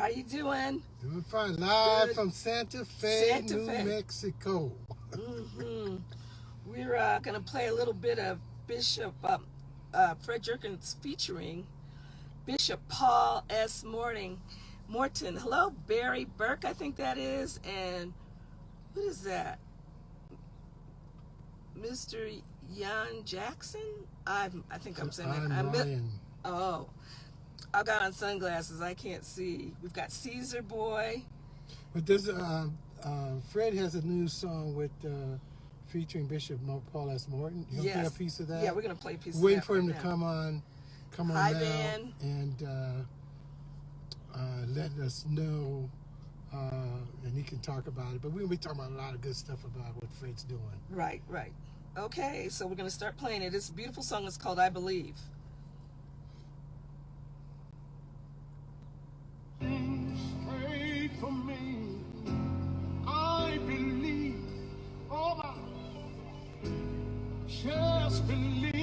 How you doing? Doing fine. Live from Santa Fe, New Mexico. We're going to play a little bit of Bishop Fred Jenkins featuring Bishop Paul S. Morton. Hello, Barry Burke, I think that is. And what is that? Mr. Jan Jackson? I think I'm saying that. I'm Ryan. Oh, I got on sunglasses. I can't see. We've got Caesar Boy. But this Fred has a new song with featuring Bishop Paul S. Morton. You want to play a piece of that? Yeah, we're gonna play a piece. Waiting of that for him right to now. come on Hi, now, Ben. and letting us know, and he can talk about it. But we'll be talking about a lot of good stuff about what Fred's doing. Right. Okay, so we're gonna start playing it. It's a beautiful song. It's called "I Believe." Pray for me. I believe. Oh, my. Just believe.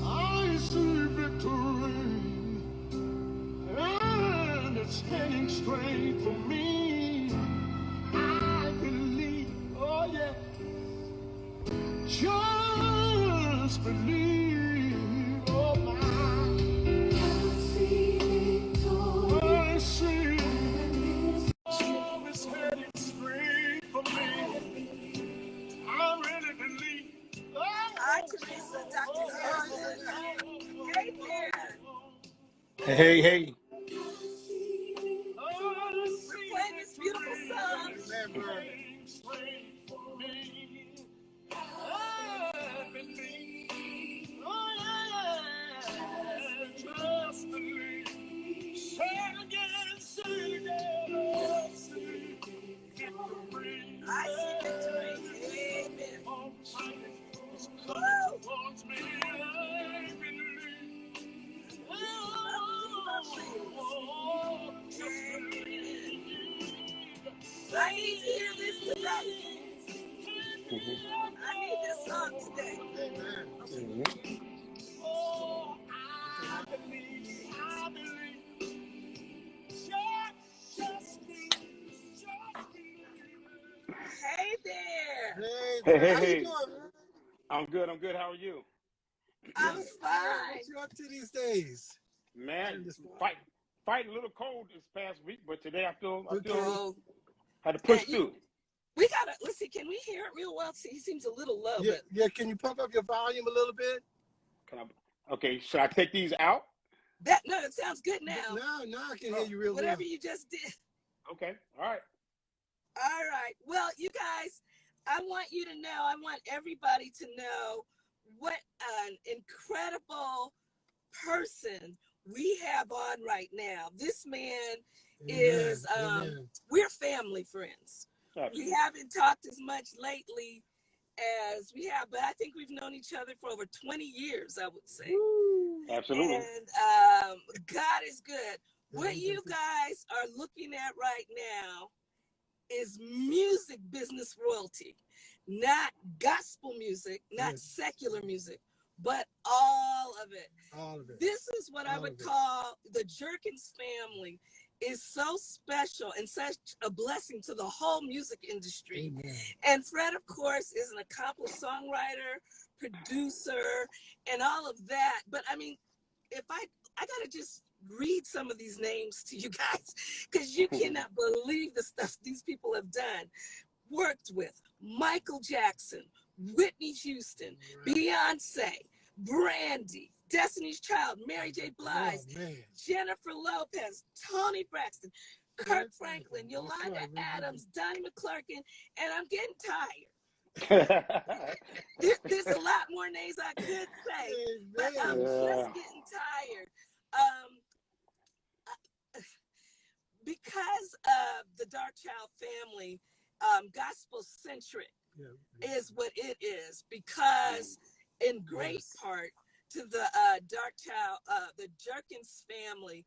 I see victory, and it's heading straight for me. I believe. Oh, yeah. Just believe. Oh, my. I see. Oh, it's heading straight for me. I really believe. Hi, Teresa, Dr. Harrison. Hey there. Hey. We're playing this beautiful song. I see victory. Amen. I need to hear this today. I need this song today. Amen. Oh, I believe. Hey there. Hey, how you Hey. doing, man? I'm good. How are you? I'm fine. What you up to these days? Man, fighting a little cold this past week, but today I feel had to push through. We gotta, let's see, can we hear it real well? See, he seems a little low. Yeah, can you pump up your volume a little bit? Okay, should I take these out? No, it sounds good now. No, I can hear you real well. Whatever you just did. Okay, all right. All right. Well, you guys, I want you to know, I want everybody to know what an incredible person we have on right now. This man is, we're family friends. Absolutely. We haven't talked as much lately as we have, but I think we've known each other for over 20 years, I would say. Absolutely. And God is good. What you guys are looking at right now is music business royalty, not gospel music, not secular music, but all of it. All of it. This is what I would call the Jenkins family is so special and such a blessing to the whole music industry. Amen. And Fred, of course, is an accomplished songwriter, producer, and all of that. But I mean, if I gotta just read some of these names to you guys, because you cannot believe the stuff these people have done. Worked with Michael Jackson, Whitney Houston, Beyonce, Brandy, Destiny's Child, Mary J. Blige, Jennifer Lopez, Toni Braxton, Kirk Franklin, Yolanda Adams, Donnie McClurkin, and I'm getting tired. There's a lot more names I could say, but I'm just getting tired. Because of the Darkchild family, gospel-centric is what it is, because in great part to the Darkchild, the Jenkins family.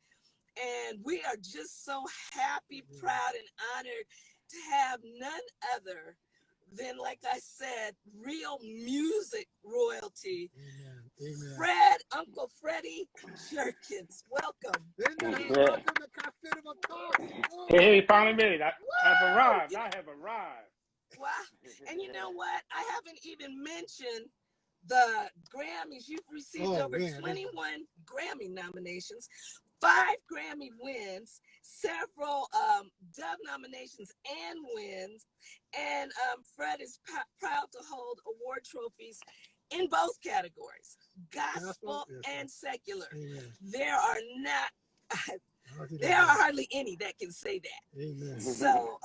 And we are just so happy, proud, and honored to have none other than, like I said, real music royalty. Amen. Fred Uncle Freddie Jenkins. Welcome. Welcome to Carfitable Talk. Hey, finally made it. I've arrived. I have arrived. Wow. And you know what? I haven't even mentioned the Grammys. You've received over 21 Grammy nominations, 5 Grammy wins, several Dove nominations and wins. And Fred is proud to hold award trophies in both categories, gospel and secular. Amen. There are hardly any that can say that. Amen. So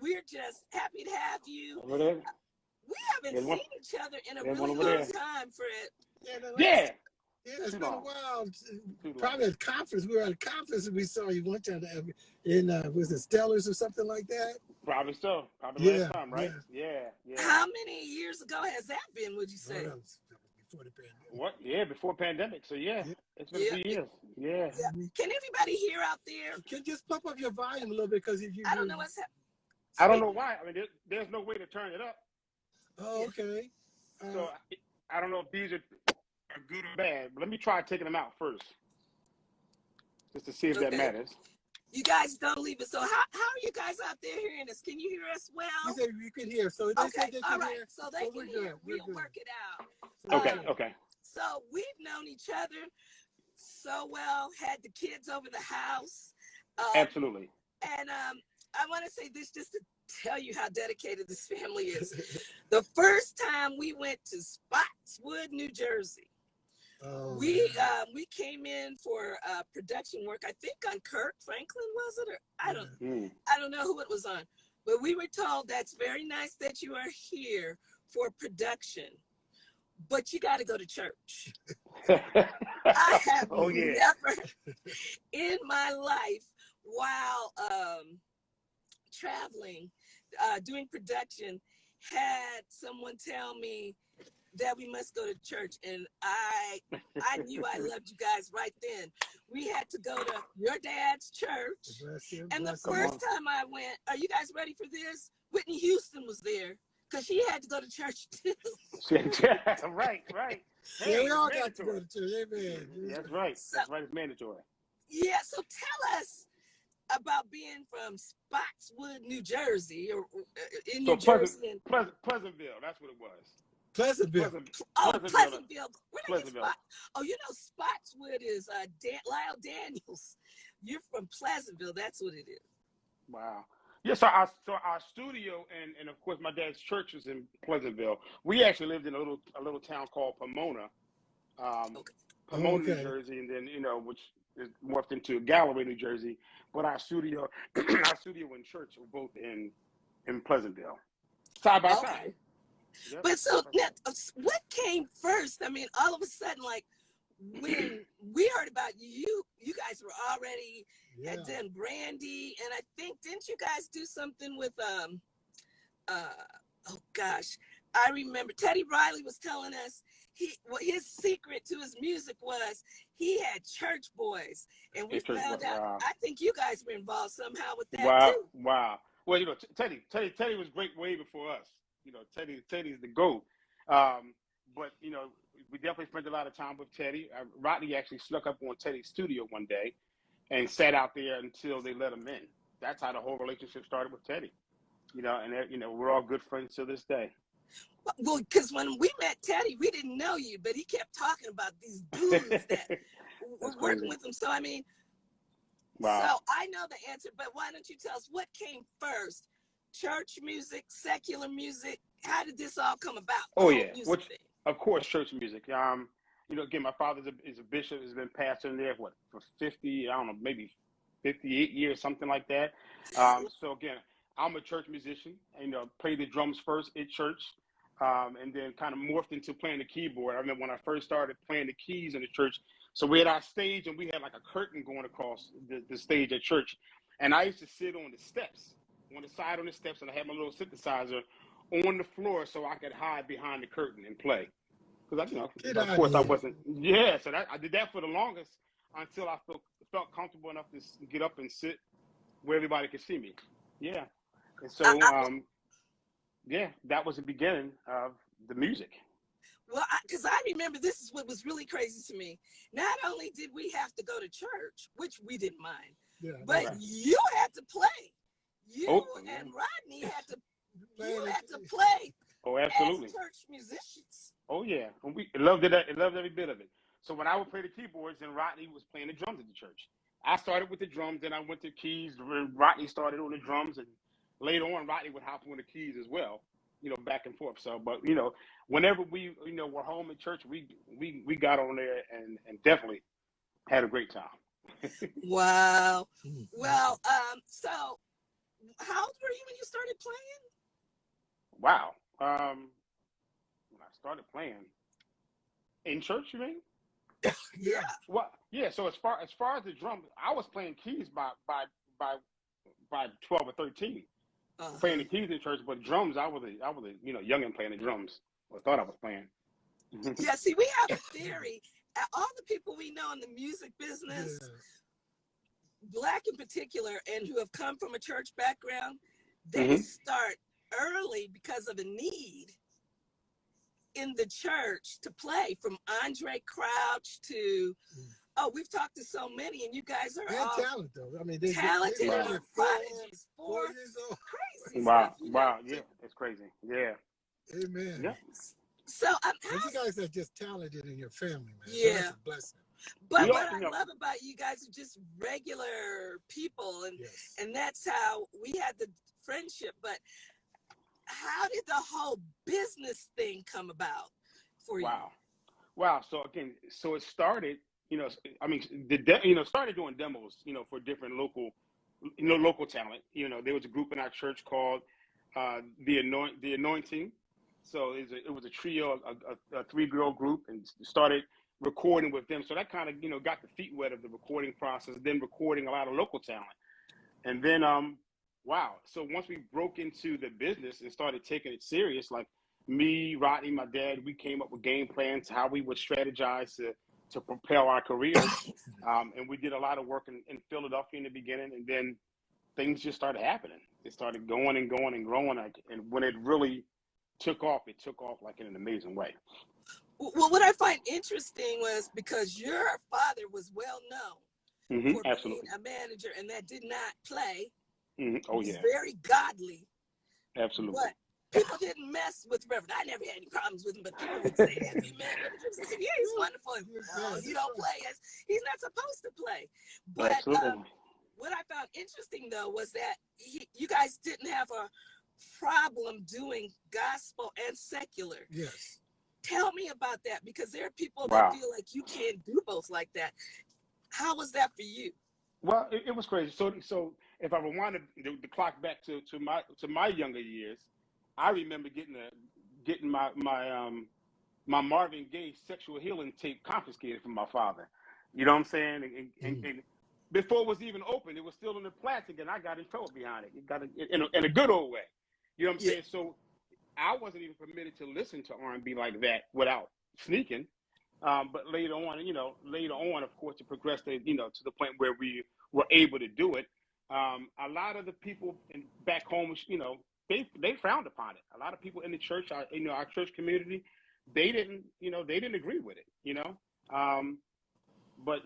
we're just happy to have you. We haven't seen each other in a really long time, Fred. Yeah. Yeah, it's been a while. Probably at a conference. We were at a conference and we saw you one time in was it Stellars or something like that? Probably so. Probably last time, right? Yeah. How many years ago has that been, would you say? That was before the pandemic. What? Yeah, before pandemic. So it's been a few years. Yeah. Can everybody hear out there? Can you just pump up your volume a little bit because I don't know what's happening. I don't know why. I mean, there's no way to turn it up. Oh, okay. So I don't know if these are good or bad, but let me try taking them out first, just to see if that matters. You guys don't leave it. So how are you guys out there hearing us? Can you hear us well? You said you can hear. So they said they can hear. So they can hear. We'll work it out. Okay. So we've known each other so well, had the kids over the house. Absolutely. And I want to say this just to tell you how dedicated this family is. The first time we went to Spotswood, New Jersey, we came in for production work. I think on Kirk Franklin, was it? Or I don't know who it was on. But we were told that's very nice that you are here for production, but you got to go to church. I have never in my life while traveling, doing production, had someone tell me that we must go to church. And I knew I loved you guys right then. We had to go to your dad's church. And the first time I went, are you guys ready for this? Whitney Houston was there because she had to go to church too. Right. Hey, we all got to go to church. Amen. That's right. That's right. It's mandatory. Yeah. So tell us about being from Spotswood, New Jersey, or in New Jersey. Pleasantville. That's what it was. Pleasantville. Pleasantville. Where did Spot? Oh, you know Spotswood is Lyle Daniels. You're from Pleasantville. That's what it is. Wow. Yeah. So our studio and of course my dad's church was in Pleasantville. We actually lived in a little town called Pomona, New Jersey, and then which is morphed into Galloway, New Jersey. But our studio and church were both in Pleasantville, side by side. Yep. But so now, what came first? I mean, all of a sudden, like when we heard about you guys were already had done Brandy, and I think didn't you guys do something with oh gosh, I remember Teddy Riley was telling us his secret to his music was he had church boys, and we found out. Wow. I think you guys were involved somehow with that too. Wow. Well, Teddy was great way before us. Teddy's the GOAT. But we definitely spent a lot of time with Teddy. Rodney actually snuck up on Teddy's studio one day and sat out there until they let him in. That's how the whole relationship started with Teddy. And we're all good friends to this day. Well, because when we met Teddy, we didn't know you, but he kept talking about these dudes that were working with him. So, I mean, So I know the answer, but why don't you tell us what came first? Church music, secular music? How did this all come about? Of course, church music. Again, my father is a bishop, has been pastoring there, for 50, I don't know, maybe 58 years, something like that. So again, I'm a church musician, played the drums first at church, and then kind of morphed into playing the keyboard. I remember when I first started playing the keys in the church. So we had our stage, and we had like a curtain going across the stage at church. And I used to sit on the steps, on the side on the steps, and I had my little synthesizer on the floor so I could hide behind the curtain and play. Because of course I wasn't. Yeah, so I did that for the longest until I felt comfortable enough to get up and sit where everybody could see me. Yeah. And so, that was the beginning of the music. Well, because I remember this is what was really crazy to me. Not only did we have to go to church, which we didn't mind, but right. you had to play. You and Rodney had to play Oh, as absolutely. church musicians. Oh yeah, and we loved it. I loved every bit of it. So when I would play the keyboards, and Rodney was playing the drums at the church. I started with the drums, then I went to keys. Rodney started on the drums, and later on, Rodney would hop on the keys as well. Back and forth. So, but whenever we were home at church, we got on there and definitely had a great time. Wow. Well, so how old were you when you started playing? Wow. When I started playing in church, you mean? Yeah. Well, yeah. So as far as the drums, I was playing keys by 12 or 13, playing the keys in church. But drums, I was a youngin playing the drums. I thought I was playing. Yeah. See, we have a theory. All the people we know in the music business, Black in particular, and who have come from a church background, they start early because of a need in the church to play, from Andre Crouch to we've talked to so many, and you guys are all talented though. I mean, they talented they're prodigies. 4 years old. Crazy Wow, stuff. wow, yeah, it's crazy. Yeah. Amen. Yeah. So you guys are just talented in your family, man. Yeah. So that's a blessing. But what I love about you guys are just regular people, and that's how we had the friendship. But how did the whole business thing come about for you? Wow. So again, it started, started doing demos, for different local talent. There was a group in our church called the Anointing. So it was a trio, a 3-girl group, and started recording with them. So that kind of, got the feet wet of the recording process, then recording a lot of local talent. And then, wow. So once we broke into the business and started taking it serious, like me, Rodney, my dad, we came up with game plans, how we would strategize to propel our careers. And we did a lot of work in Philadelphia in the beginning, and then things just started happening. It started going and going and growing. And when it really took off, like in an amazing way. Well, what I find interesting was because your father was well known for being a manager, and that did not play. Oh, He's yeah. very godly. Absolutely. But people didn't mess with Reverend. I never had any problems with him, but people would say, "Have you met Reverend James?" I said, "Yeah, he's wonderful." No, you don't play as he's not supposed to play. But what I found interesting though was that you guys didn't have a problem doing gospel and secular. Yes. Tell me about that, because there are people that feel like you can't do both like that. How was that for you? Well, it was crazy. So if I rewind the clock back to my younger years, I remember getting my Marvin Gaye Sexual Healing tape confiscated from my father. You know what I'm saying? And before it was even open, it was still in the plastic, and I got in trouble behind it. It got in a good old way. You know what I'm saying? So I wasn't even permitted to listen to R&B like that without sneaking. But later on, of course, it progressed to the point where we were able to do it. A lot of the people back home, they frowned upon it. A lot of people in the church, our church community, they didn't agree with it. But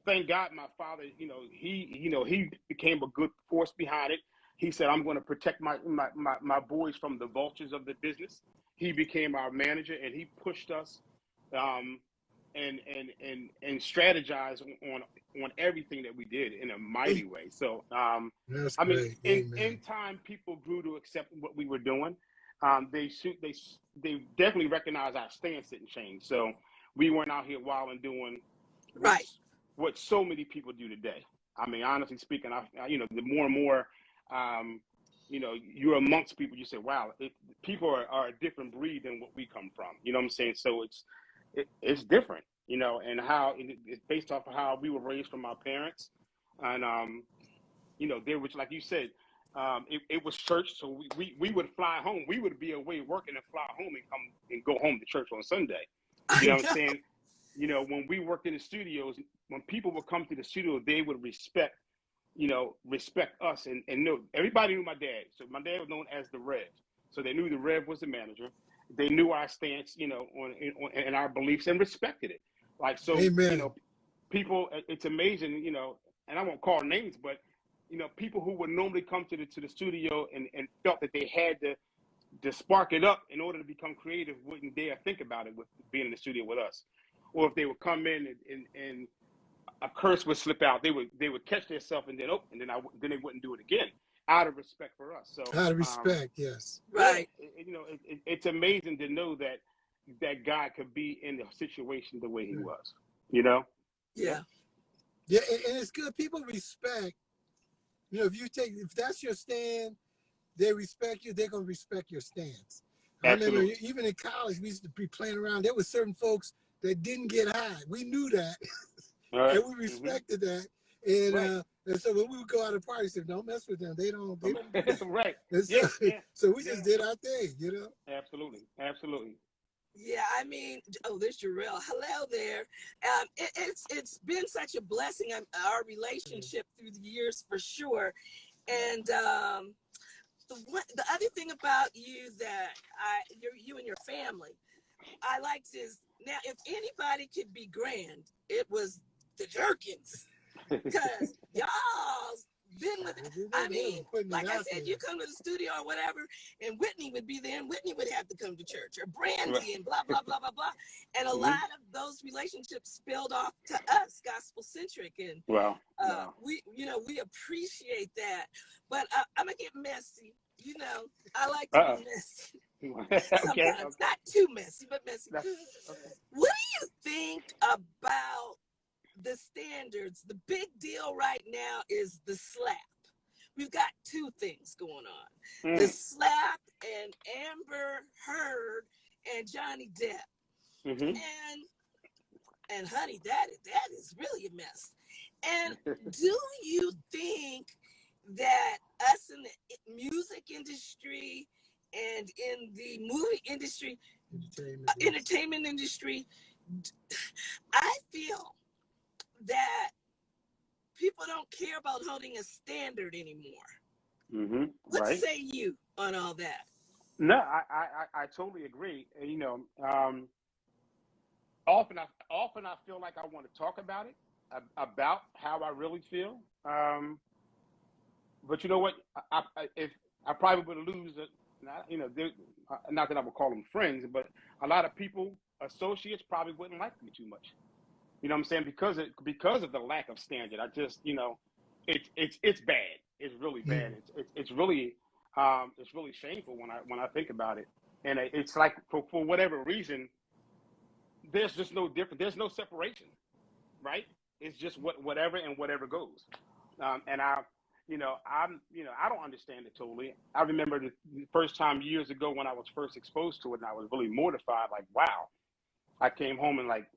thank God, my father, he became a good force behind it. He said, "I'm going to protect my boys from the vultures of the business." He became our manager, and he pushed us. And strategize on everything that we did in a mighty way. So that's I mean, great. in time, people grew to accept what we were doing. They definitely recognized our stance didn't change. So we weren't out here wild and doing what so many people do today. I mean, honestly speaking, the more and more you're amongst people, you say, wow, people are a different breed than what we come from. You know what I'm saying? So it's different, and how it's based off of how we were raised from our parents. And, there was, like you said, it was church. So we would fly home. We would be away working and fly home and come and go home to church on Sunday. You know what I'm saying? When we worked in the studios, when people would come to the studio, they would respect us and know. Everybody knew my dad. So my dad was known as the Rev. So they knew the Rev was the manager. they knew our stance, on our beliefs and respected it. Like, so, Amen. People, it's amazing, and I won't call names, but, people who would normally come to the studio and felt that they had to spark it up in order to become creative wouldn't dare think about it with being in the studio with us. Or if they would come in and a curse would slip out, they would catch themselves and then then they wouldn't do it again out of respect for us. So Out of respect, yes. Right. It's amazing to know that God could be in the situation the way he was, Yeah, and it's good. People respect, if that's your stand, they respect you, they're going to respect your stance. Absolutely. I remember even in college, we used to be playing around. There were certain folks that didn't get high. We knew that, Right. and we respected that. And and so when we would go out to parties, said, don't mess with them. They don't do that. Right. And so, so we just did our thing, Absolutely. Yeah, I mean, there's Jarrell. Hello there. It's been such a blessing, our relationship through the years, for sure. And the other thing about you that you and your family, I liked is, now if anybody could be grand, it was the Jerkins, because y'all's been with. I mean, like I said, you come to the studio or whatever, and Whitney would be there, and Whitney would have to come to church, or Brandy, and blah blah blah blah blah. And a lot of those relationships spilled off to us, gospel centric, and we appreciate that. But I'm gonna get messy. I like to be messy. Sometimes not too messy, but messy. What do you think about the standards? The big deal right now is the slap. We've got two things going on. The slap and Amber Heard and Johnny Depp. And honey, that is really a mess. And do you think that us in the music industry and in the movie industry, entertainment industry, I feel that people don't care about holding a standard anymore. What say you on all that? No, I totally agree. Often I feel like I want to talk about it, about how I really feel. But you know what? If I probably would lose it. Not that I would call them friends, but a lot of people, associates, probably wouldn't like me too much. You know what I'm saying? Because of the lack of standard. I just, it's bad. It's really bad. It's really shameful when I think about it. And it's like for whatever reason, there's just no difference. There's no separation, right? It's just whatever goes. And I don't understand it totally. I remember the first time years ago when I was first exposed to it, and I was really mortified. Like, wow, I came home and like,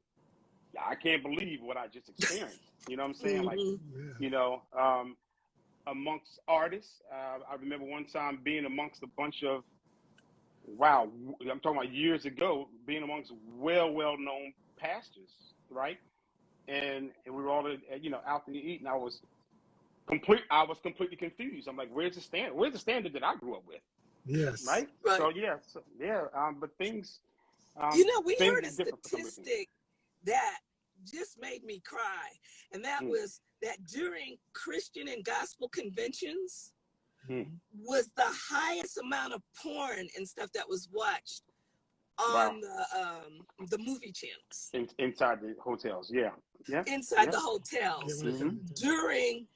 I can't believe what I just experienced. You know what I'm saying? Like, amongst artists, I remember one time being amongst a bunch of, I'm talking about years ago, being amongst well-known pastors, right? And we were all, out to eat, and I was completely confused. I'm like, where's the standard? Where's the standard that I grew up with? Yes. Right? So but things. We heard a statistic that just made me cry, and that was that during Christian and gospel conventions was the highest amount of porn and stuff that was watched on the movie channels inside the hotels. Inside the hotels during.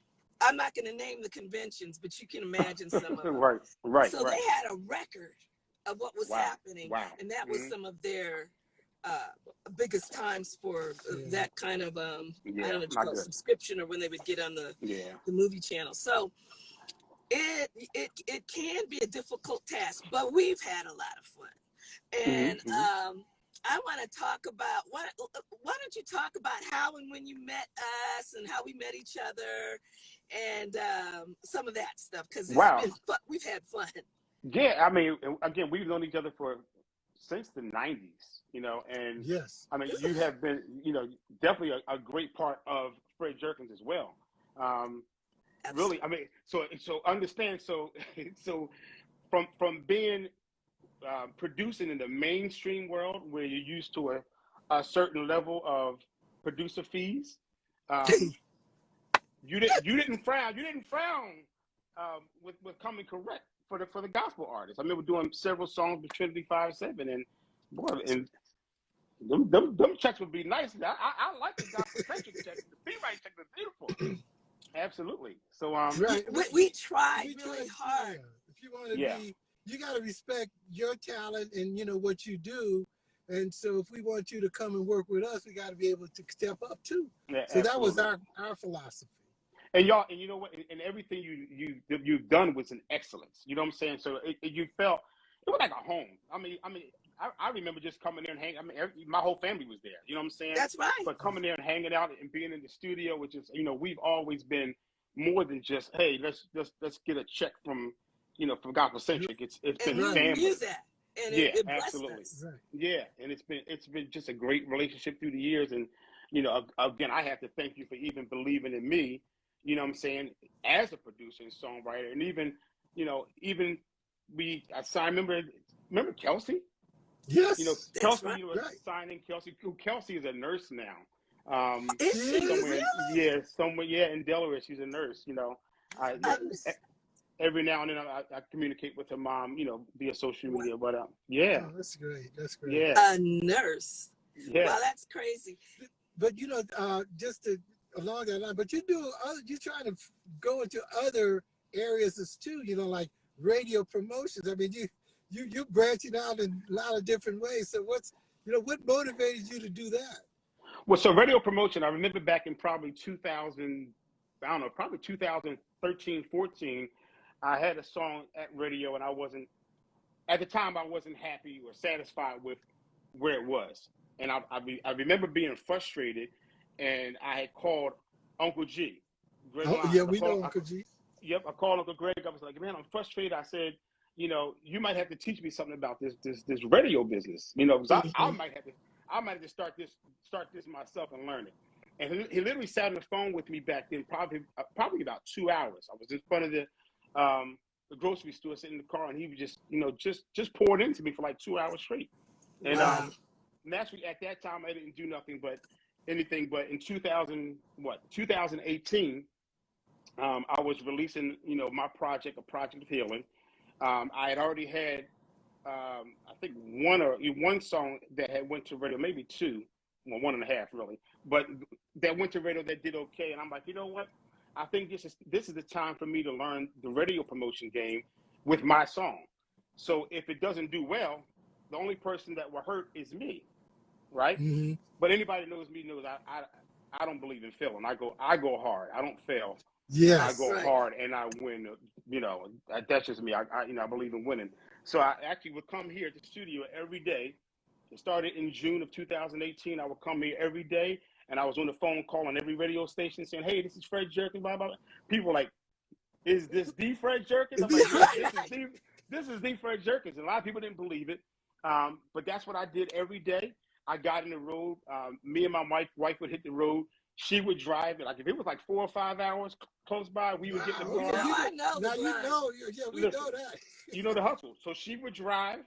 I'm not going to name the conventions, but you can imagine some of them. Right. So they had a record of what was happening, and that was some of their biggest times for that kind of I don't know what you call it, subscription, or when they would get on the movie channel. So it can be a difficult task, but we've had a lot of fun. And I want to talk about why don't you talk about how and when you met us and how we met each other and some of that stuff, because it's been fun. We've had fun. Yeah, I mean, again, we've known each other since the 90s, and I mean, you have been, definitely a great part of Fred Jenkins as well. Really, I mean, so understand, so from being producing in the mainstream world where you're used to a certain level of producer fees. Um, you didn't frown with coming correct for the gospel artists. I remember doing several songs with Trinity 5-7, and boy, and them checks would be nice. I like the gospel centric checks. The fee right check is beautiful. Absolutely. So Right. We tried We really try, hard. yeah. If you want to yeah. be, you got to respect your talent and what you do. And so if we want you to come and work with us, we got to be able to step up too. Yeah, So that was absolutely. our philosophy. And y'all, and you know what? And everything you've done was an excellence. You know what I'm saying? So you felt it was like a home. I remember just coming there and hanging. My whole family was there. You know what I'm saying? That's right. But coming there and hanging out and being in the studio, which is, we've always been more than just, hey, let's get a check from Gospel Centric. It's been And family. we use that, and Yeah, it blessed absolutely. us. Right. Yeah, and it's been just a great relationship through the years. And again, I have to thank you for even believing in me. You know what I'm saying, as a producer and songwriter, and even I remember Kelsey. Yes. Kelsey, right. signing Kelsey. Kelsey is a nurse now. Is she somewhere, really? somewhere, in Delaware, she's a nurse. Every now and then I communicate with her mom, via social media. But yeah. Oh, that's great. That's great. Yeah. A nurse. Yeah. Wow, that's crazy. But just along that line, but you're trying to go into other areas as too, like radio promotions. I mean, you're branching out in a lot of different ways. So what motivated you to do that? Well, so radio promotion, I remember back in probably 2013, 14, I had a song at radio, and at the time I wasn't happy or satisfied with where it was. And I remember being frustrated, and I had called Uncle G. We know Uncle G. Yep, I called Uncle Greg. I was like, man, I'm frustrated. I said, you might have to teach me something about this radio business. Because I might have to start this myself and learn it. And he literally sat on the phone with me back then, probably about 2 hours. I was in front of the grocery store, sitting in the car, and he was just poured into me for like 2 hours straight. And naturally, at that time, I didn't do anything but in 2018, I was releasing, my project, a project of healing. I had already had, I think one song that had went to radio, maybe two, well, 1.5 really, but that went to radio that did okay. And I'm like, you know what? I think this is the time for me to learn the radio promotion game with my song. So if it doesn't do well, the only person that will hurt is me, right? Mm-hmm. But anybody that knows me knows I don't believe in failing. I go hard. I don't fail. Yes. I go hard and I win. That's just me. I believe in winning. So I actually would come here to the studio every day. It started in June of 2018. I would come here every day, and I was on the phone calling every radio station saying, "Hey, this is Fred Jerkins." Blah blah blah. People were like, "Is this the Fred Jerkins?" I'm like, "Yeah, this is the Fred Jerkins." And a lot of people didn't believe it, but that's what I did every day. I got in the road. Me and my wife would hit the road. She would drive it. Like if it was like 4 or 5 hours close by, we would get in the car. I know. Now we know that. You know the hustle. So she would drive,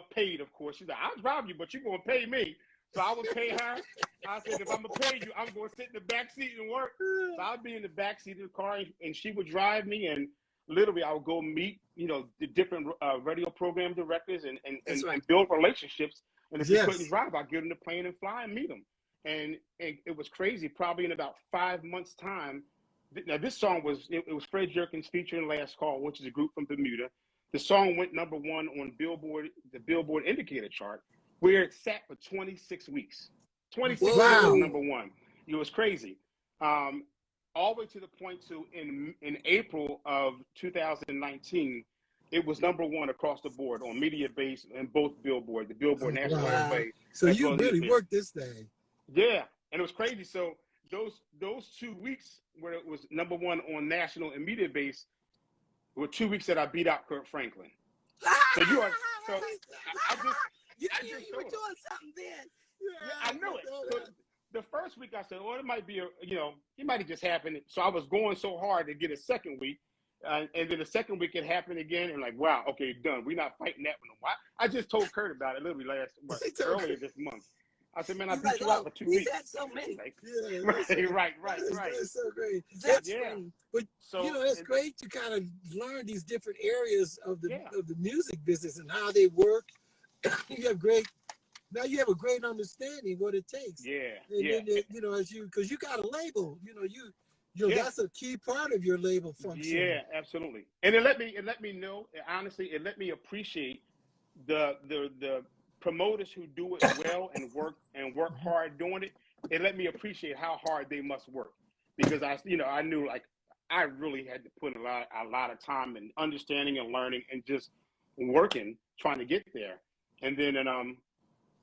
paid, of course. She's like, "I'll drive you, but you're going to pay me." So I would pay her. I said, "If I'm going to pay you, I'm going to sit in the back seat and work." So I'd be in the back seat of the car, and she would drive me, and literally I would go meet, the different radio program directors and build relationships. And if you couldn't drive, I'd get on the plane and fly and meet them. And it was crazy. Probably in about 5 months' time. Now this song was Fred Jerkins featuring Last Call, which is a group from Bermuda. The song went #1 on the Billboard Indicator chart, where it sat for 26 weeks. 26 weeks was #1. It was crazy. All the way to the point to in April of 2019, it was #1 across the board on media base and both Billboard, the Billboard National Airplay. So you really worked this thing. Yeah, and it was crazy. So those 2 weeks where it was #1 on national and media base were 2 weeks that I beat out Kurt Franklin. So you are. So you were doing something then. Yeah, I knew it. So the first week I said, "Oh, it might be it might have just happened." So I was going so hard to get a second week, And then the second week it happened again, and like, wow, okay, done. We're not fighting that one no more. I just told Kurt about it literally earlier this month. I said, man, I You're beat like, you out oh, for 2 he's weeks. had so many. Like, Yeah, right. That's so great. That's Yeah. great. But So you know, it's great to kind of learn these different areas of the yeah, music business and how they work. You have great now you have a great understanding what it takes. And yeah, then you know, because you got a label, you know yeah. that's a key part of your label function. Yeah, absolutely. And it let me know, honestly, it let me appreciate the promoters who do it well and work Mhm. hard doing it. It let me appreciate how hard they must work, because I knew, like, I really had to put a lot of time and understanding and learning and just working trying to get there. And then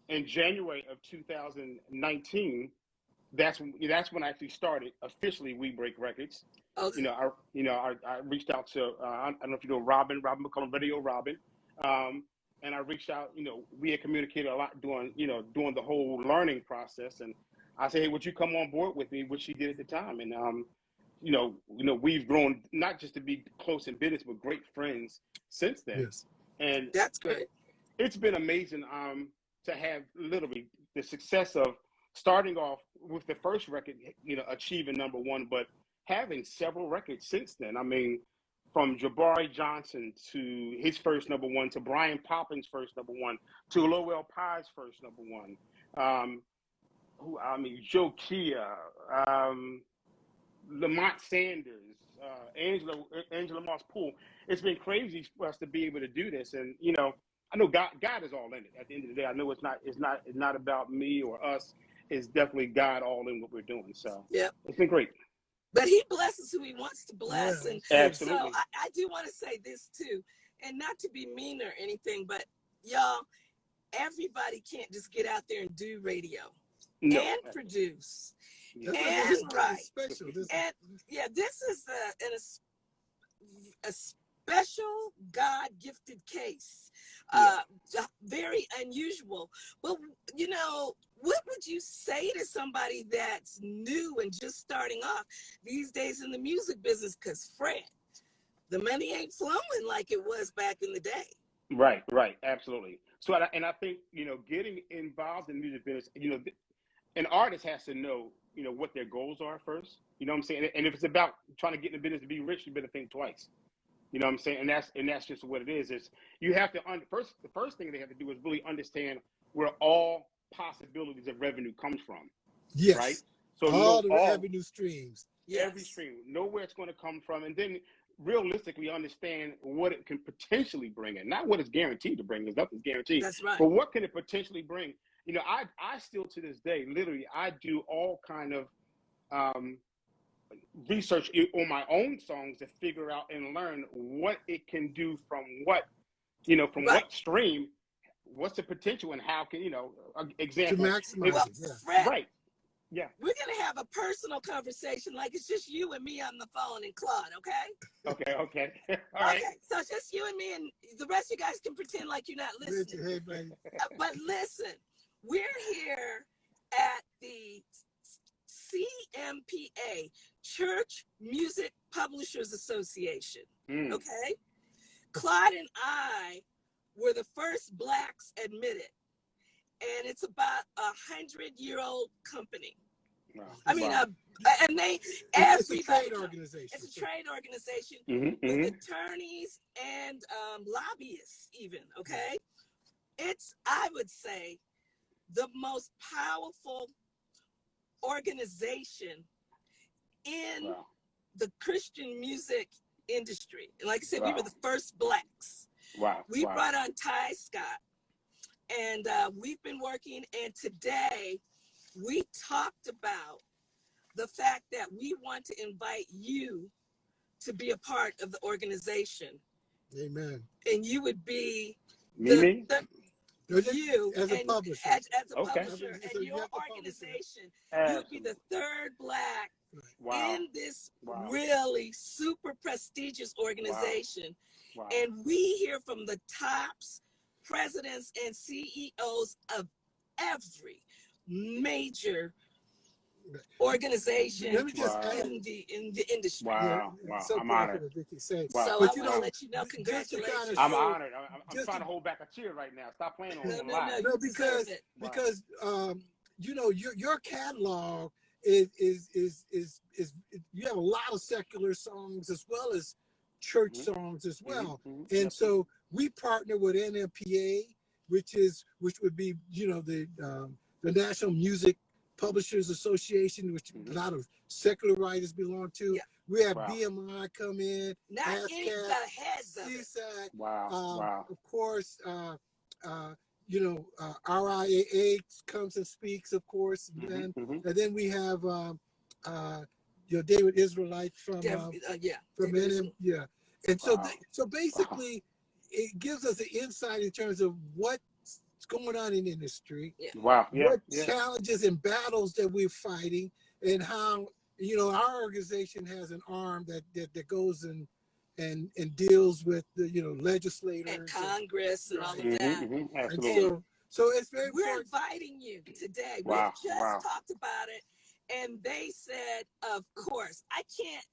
in January of 2019, that's when I actually started officially We Break Records. Okay. I reached out to I don't know if you know Robin McCullum, Radio Robin, um, and I reached out. We had communicated a lot doing the whole learning process, and I said, hey, would you come on board with me? Which she did at the time, and we've grown not just to be close in business, but great friends since then, Yes. and That's great. it's been amazing to have literally the success of starting off with the first record, achieving number one, but having several records since then. I mean, from Jabari Johnson to his first number one, to Brian Poppins' first number one, to Lowell Pye's first number one, um, Joe Kia, um, Lamont Sanders, Angela Moss Poole. It's been crazy for us to be able to do this, and I know God is all in it. At the end of the day, I know it's not about me or us. It's definitely God all in what we're doing. So Yep. it's been great. But he blesses who he wants to Yeah, bless. And so Absolutely. I do want to say this too, and not to be mean or anything, but y'all, everybody can't just get out there and do radio No. and produce Yeah. That's and this write. special. And yeah, this is a special God gifted case. Yeah. Very unusual. But what would you say to somebody that's new and just starting off these days in the music business? Because Fred, the money ain't flowing like it was back in the day. Right. Absolutely. So, I think, getting involved in music business, an artist has to know, what their goals are first. You know what I'm saying? And if it's about trying to get in the business to be rich, you better think twice. You know what I'm saying? And that's just what it is. Is you have to the first thing they have to do is really understand where all possibilities of revenue comes from, right? Yes. So All know the revenue streams. every Yes. stream, know where it's going to come from, and then realistically understand what it can potentially bring in. Not what it's guaranteed to bring, because nothing's guaranteed, That's right. but what can it potentially bring? I still to this day, literally, I do all kind of um, research on my own songs to figure out and learn what it can do from from Right. what stream, what's the potential, and how can To example maximize it, yeah. Fred, right, yeah, we're gonna have a personal conversation, like it's just you and me on the phone and Claude, okay? okay all right, Okay, so just you and me, and the rest of you guys can pretend like you're not listening. Hey, buddy. But listen, we're here at the CMPA, Church Music Publishers Association. Okay? Claude and I were the first Blacks admitted, and it's about 100-year-old company. wow. I mean, Wow. and It's a everybody. trade organization. It's a trade organization Mhm. with attorneys and lobbyists, even. Okay, it's, I would say, the most powerful organization in Wow. the Christian music industry. And like I said, we were Wow. the first Blacks. Wow. We Wow. brought on Ty Scott, and we've been working. And today, we talked about the fact that we want to invite you to be a part of the organization. Amen. And you would be Me? you as a and publisher. as a Okay. publisher, So and you your have to publish it. organization, you would be Absolutely. the third Black Wow. in this Wow. really super prestigious organization. Wow. And we hear from the tops, presidents and CEOs of every major organization Let me just Wow. add, in the industry. Wow. yeah, Wow. so I'm proud honored. of Vicki saying. Wow. So But I you want to know, let you know, just to kind congratulations. of I'm show, honored. I'm just trying to, to hold back a tear right now. Stop playing on No, on no, no, live. you no, deserve it. Wow. because you know, your catalog is you have a lot of secular songs as well as church Mm-hmm. songs as well. Mm-hmm. And Yep. so we partner with NMPA, which would be, you know, the National Music Publishers Association, which a lot of secular writers belong to. Yeah. We have Wow. BMI come in, Not any ASCAP, the heads of it. CSAC, Wow. Wow. of course, you know, RIAA comes and speaks, of course, Mm-hmm. Mm-hmm. and then we have you know, David Israelite from Yeah. NM, yeah, and so Wow. so basically, it gives us an insight in terms of what's going on in the industry, Yeah. Wow. Yeah. what Yeah. challenges and battles that we're fighting, and how, you know, our organization has an arm that goes and deals with the, you know, legislators And Congress and all of right. that. Mm-hmm. Mm-hmm. And Absolutely. so it's very We're important. inviting you today. We Wow. just Wow. talked about it, and they said, of course. I can't.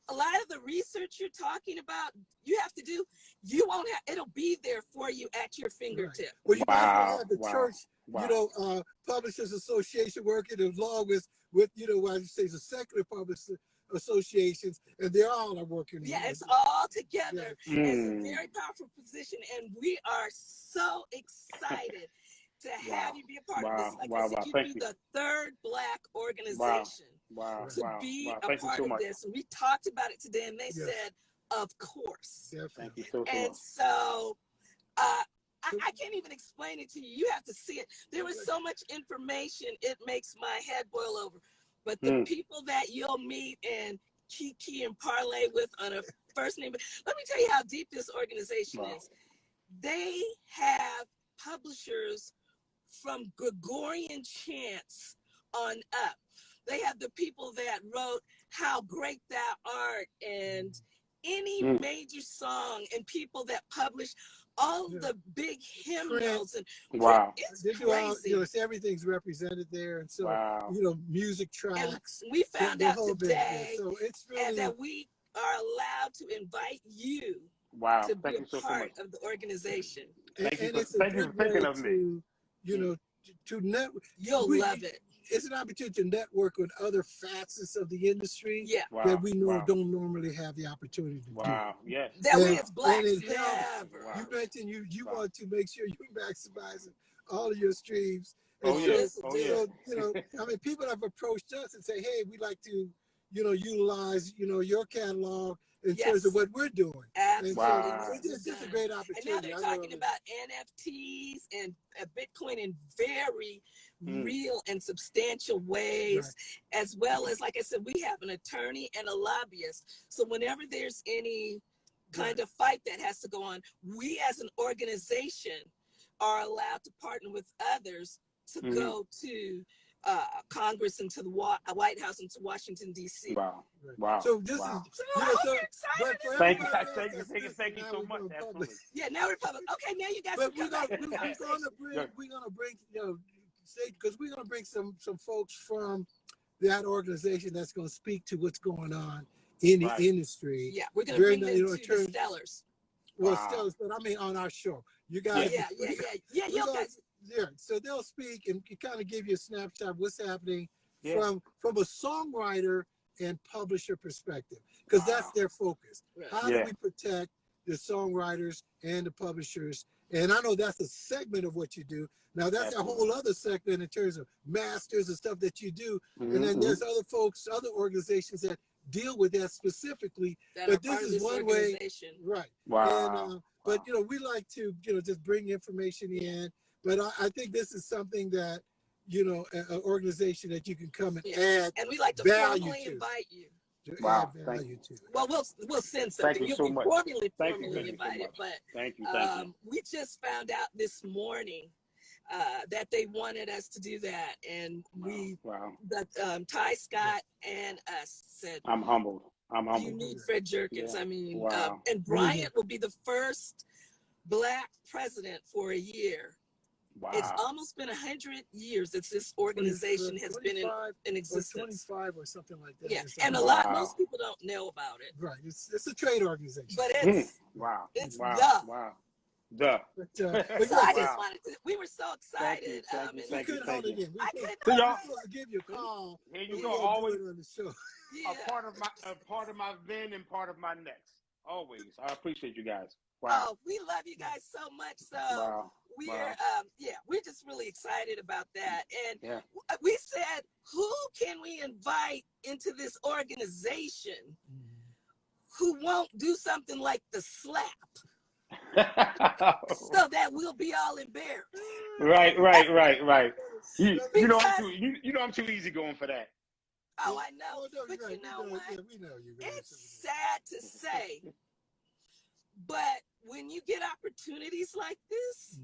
A lot of the research you're talking about, you have to do. You won't have. It'll be there for you at your Right. fingertip. Well, you might as well Wow. have the Wow. church, you Wow. know, Publishers Association working along with you know, what I say, the secular publishers associations, and they all are working. Yeah, it's all Yeah. together. It's a Mm. very powerful position, and we are so excited to have Wow. you be a part of Wow. this. Like I Wow. said, Wow. you'd Thank be you. the third Black Wow. organization Wow. Right. to Wow. be Wow. a Thank you part so of much. this. And we talked about it today, and they Yes. said, of course. Thank you Definitely. so And much. so I can't even explain it to you. You have to see it. There was so much information, it makes my head boil over. But the Mm. people that you'll meet and kiki and parlay with on a first name, let me tell you how deep this organization Wow. is. They have publishers from Gregorian chants on up. They have the people that wrote How Great Thou Art and any Mm. major song, and people that publish all Yeah. the big hymnals and Wow. it's They do all, you crazy. know, so everything's represented there, and so Wow. you know, music And tracks, we found the out whole bit. Yeah. today So it's and really that we are allowed to invite you Wow. to be Thank a you so part much. of the organization. Thank you and for it's a thank you good for thinking way of me. to, you know, to net. You'll we- love it. It's an opportunity to network with other facets of the industry Yeah. that Wow. we know Wow. don't normally have the opportunity to do. Wow. Yes. That we And- as Blacks and it helps. never. Wow. You mentioned you Wow. want to make sure you maximize all of your streams. Oh And yeah. this will Oh do yeah. so, you know, I mean, people have approached us and say, hey, we'd like to, you know, utilize, you know, your catalog in terms of Yes. what we're doing. Absolutely. Wow. So it's just a done. great And opportunity. now they're I know, talking about NFTs and Bitcoin in very real and substantial ways, Right. as well as, like I said, we have an attorney and a lobbyist. So whenever there's any kind of fight that has to go on, we as an organization are allowed to partner with others to go to Congress and to the White House and to Washington, D.C. Wow. Right. Wow. So this Wow. is, So you I know, hope so, you're excited. but for Thank you. everybody else Thank you. that's Thank you. listening, Thank you now so we're much. going public. Absolutely. Yeah, now we're public. Okay, now you guys But can we're come gonna back to the conversation. we're gonna bring you know, because we're gonna bring some folks from that organization that's gonna speak to what's going on in the Right. industry. Yeah, we're gonna Very bring nice, them you know, to in the terms, Stellars. well, Wow. still, but I mean on our show. You Yeah, guys, yeah, yeah, yeah, yeah. we're You gonna, guys, yeah. So they'll speak and kind of give you a snapshot of what's happening Yeah. from a songwriter and publisher perspective, because that's Wow. their focus. Right. How Yeah. do we protect the songwriters and the publishers? And I know that's a segment of what you do. Now that's a whole other segment in terms of masters and stuff that you do. And then there's other folks, other organizations that deal with that specifically. that But are this part of is this one way, organization. right? Wow. And but you know, we like to, you know, just bring information in. But I think this is something that, you know, an organization that you can come and add And we like to value formally to. invite you. Wow. Add Thank value you. to it. Well, we'll send Thank something. you You'll so be much. formally Thank you so invited. much. But Thank you. Thank you. we just found out this morning that they wanted us to do that, and we, Wow. the Ty Scott and us said, I'm humbled. I'm you humbled. need Fred Jenkins. Yeah. I mean, Wow. and Bryant will be the first Black president for a year It's Wow. almost been 100 years that this organization has been in existence. 25 or something like that. Yeah, and most people don't know about it. Right, it's a trade organization. But wow. it's Wow. But so I just wanted to. We were so excited. We couldn't hold it in. I couldn't So y'all, supposed to give you a call. here you go. Always on the show. Yeah. a part of my then and part of my next. Always. I appreciate you guys. Wow. Oh, we love you guys so much. So Wow. we're just really excited about that. And Yeah. we said, who can we invite into this organization who won't do something like the slap? So that we'll be all embarrassed. Right. You know I'm too easy going for that. Oh, I know. But you know what? We know you. It's sad to say, but when you get opportunities like this,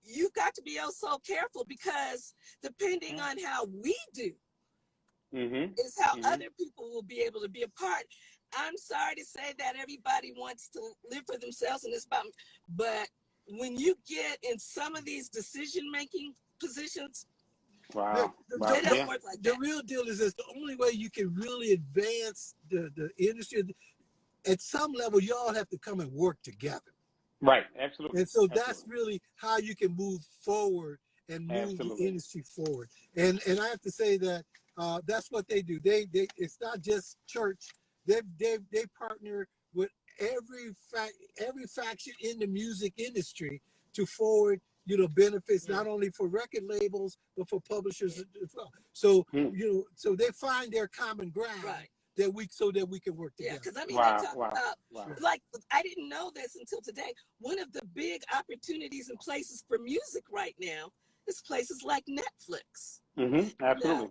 you've got to be so careful, because depending on how we do is how other people will be able to be a part. I'm sorry to say that everybody wants to live for themselves, and it's about, but when you get in some of these decision-making positions, Wow. it doesn't work like that. The real deal is the only way you can really advance the industry. At some level, you all have to come and work together. Right, absolutely. And so that's really how you can move forward and move the industry forward. And I have to say that that's what they do. They it's not just church. They partner with every faction in the music industry to forward benefits not only for record labels but for publishers as well. So so they find their common ground. Right. So that we can work together. Yeah, because I mean, they talk about, like, I didn't know this until today. One of the big opportunities and places for music right now is places like Netflix. Absolutely.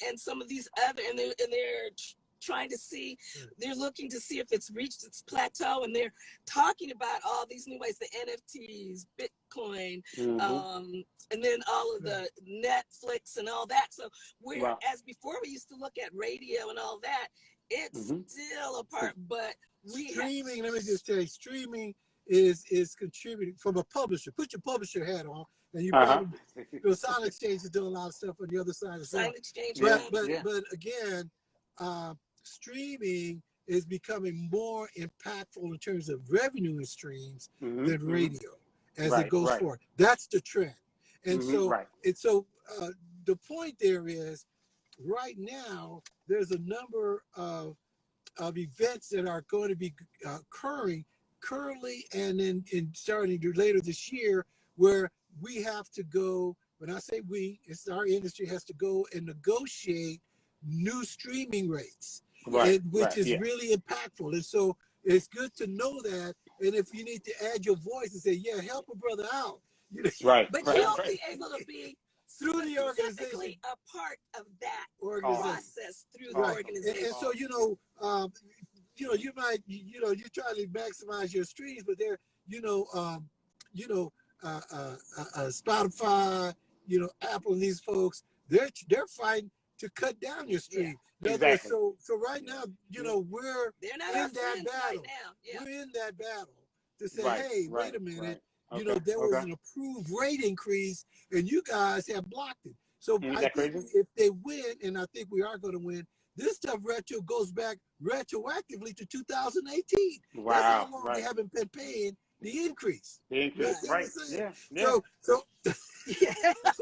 And some of these other, and they're trying to see, they're looking to see if it's reached its plateau, and they're talking about all these new ways, the NFTs, Bitcoin, and then all of the Netflix and all that. So whereas before we used to look at radio and all that, it's still a part, but streaming, let me just tell you, streaming is contributing from a publisher. Put your publisher hat on, and you probably, Sound Exchange is doing a lot of stuff on the other side as well. Sound Exchange, but again, streaming is becoming more impactful in terms of revenue and streams than radio as it goes forward. That's the trend. And so the point there is, right now, there's a number of events that are going to be occurring currently and then starting later this year, where we have to go, when I say we, it's our industry has to go and negotiate new streaming rates, which is really impactful. And so it's good to know that. And if you need to add your voice and say, help a brother out. But you'll be able to be through the organization, a part of that process through the organization. And so, you might, you're trying to maximize your streams, but they're, Spotify, Apple, and these folks, they're fighting to cut down your stream. Exactly. So right now, we're in that battle. Right now. We're in that battle to say, hey, wait a minute. There was an approved rate increase, and you guys have blocked it. So I think if they win, and I think we are going to win, this stuff goes back retroactively to 2018. Wow. That's how long they haven't been paying the increase. Right. Yeah. So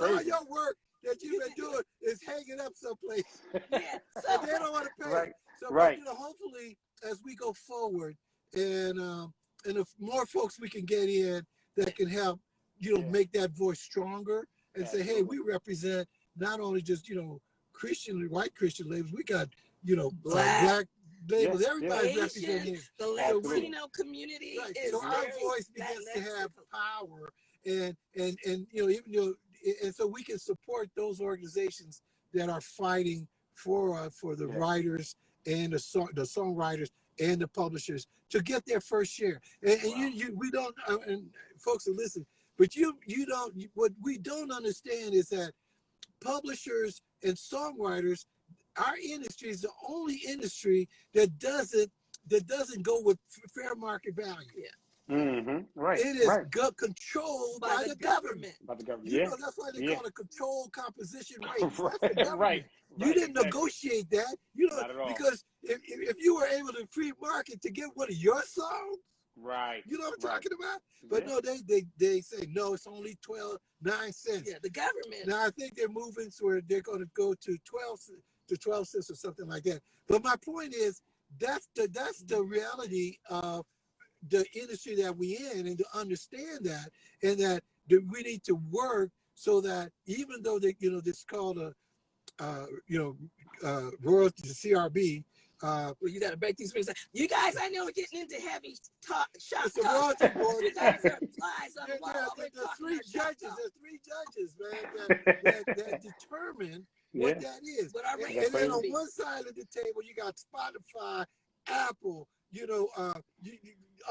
all your work that you've been doing is hanging up someplace. So they don't want to pay. Right. So hopefully, as we go forward, and if more folks we can get in that can help, make that voice stronger and say, hey, we represent not only just, white Christian labels, we got, black labels, everybody's representing. The Latino community is so our voice begins to have power, and and so we can support those organizations that are fighting for the writers and the songwriters and the publishers to get their first share. And we don't, and folks are listening, but you don't. What we don't understand is that publishers and songwriters, our industry is the only industry that doesn't go with fair market value. Right. It is Right. controlled by the government. By the government. You Yeah. know, that's why they Yeah. call it controlled composition rights. That's the Right. government. You Right. didn't Exactly. negotiate that. You know, Not at all. because if you were able to free market to get one of your songs, Right. you know what I'm Right. talking about? But Yeah. no, they say no, it's only 9 cents. Yeah, the government. Now I think they're moving where they're going to go to 12 cents or something like that. But my point is that's the reality of the industry that we in, and to understand that, and that we need to work so that even though they, you know, this is called a royalty, CRB. Well, you got to break these things. You guys, I know we're getting into heavy talk. It's a royalty board. You guys are flies on the wall. There's three judges, man, that determine what that is. What our And rates then will on be. one side of the table, you got Spotify, Apple, you know,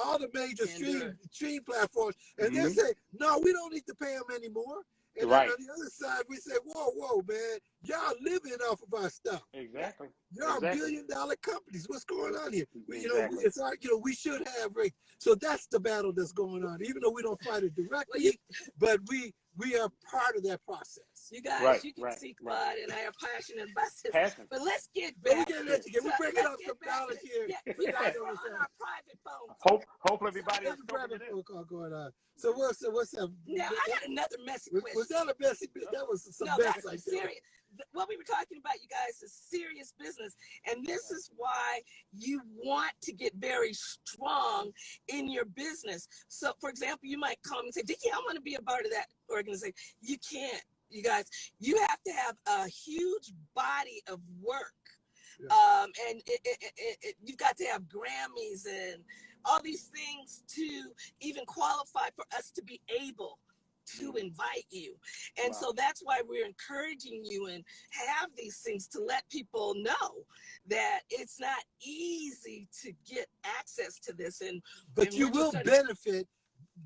all the major stream platforms, and they say, no, we don't need to pay them anymore. And then on the other side, we say, whoa, man, y'all living off of our stuff. Exactly. Y'all billion-dollar companies. What's going on here? You know, Exactly. it's our, you know, we should have rates. So that's the battle that's going on, even though we don't fight it directly, but we are part of that process. You guys, you can see Claude and I are passionate about this. But let's get back. We're bringing up some knowledge here. Yeah, you guys are on our private phone. Hopefully everybody has a private phone call going on. So what's up? Now I got another messy question. Was that a messy? That was some mess like serious. What we were talking about, you guys, is serious business, and this is why you want to get very strong in your business. So, for example, you might call me and say, "Vicki, I want to be a part of that organization." You can't, you guys. You have to have a huge body of work, and you've got to have Grammys and all these things to even qualify for us to be able to invite you. And so that's why we're encouraging you and have these things to let people know that it's not easy to get access to this. But you will benefit.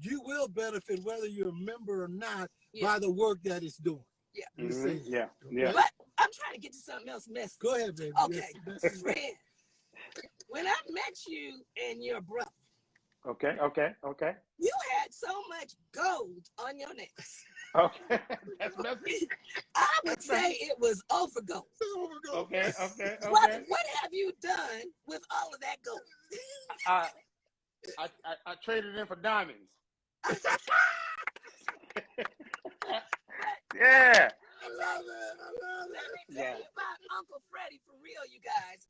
You will benefit whether you're a member or not by the work that it's doing. Yeah. But I'm trying to get to something else messy. Go ahead, baby. Okay. Fred, when I met you and your brother, Okay. you had so much gold on your necks. Okay. That's messy. I would say it was over gold. Okay. What have you done with all of that gold? I traded it in for diamonds. Yeah. I love it. Let me tell you about Uncle Freddie for real, you guys.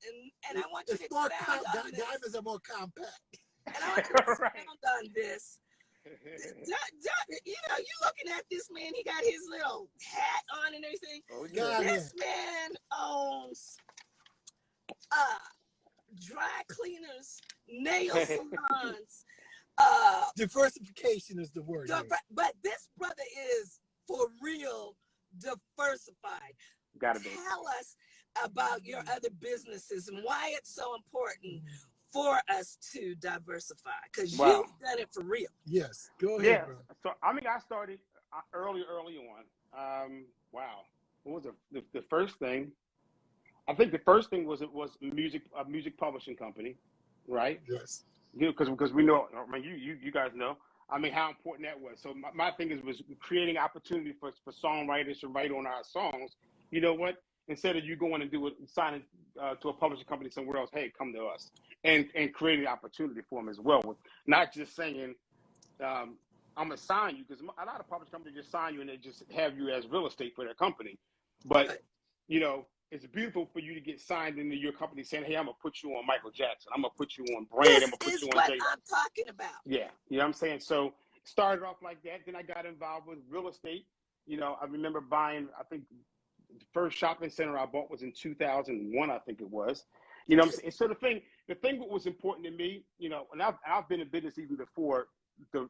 And I want you to expound on this. Diamonds are more compact. And I want you to expound on this. You know, you looking at this man, he got his little hat on and everything. Oh, yeah. This man owns dry cleaners, nail salons. Diversification is the word. But this brother is for real diversified. Gotta be. Tell us about your other businesses and why it's so important for us to diversify, because you've done it for real. Yes, go ahead, bro. So I mean, I started early on. Wow, what was the first thing? I think the first thing was a music publishing company, right? Yes. Because we know, I mean, you guys know, I mean, how important that was. So my thing was creating opportunity for songwriters to write on our songs. You know what? Instead of you going and signing to a publishing company somewhere else, hey, come to us, and creating opportunity for them as well. With not just saying, I'm gonna sign you, because a lot of publishing companies just sign you and they just have you as real estate for their company. But you know, it's beautiful for you to get signed into your company saying, hey, I'm gonna put you on Michael Jackson, I'm gonna put you on Brand, I'm gonna put you on Jay. I'm talking about. Yeah, you know what I'm saying? So started off like that. Then I got involved with real estate. You know, I remember buying, I think the first shopping center I bought was in 2001, I think it was. You know what I'm saying? So the thing that was important to me, you know, and I've been in business even before the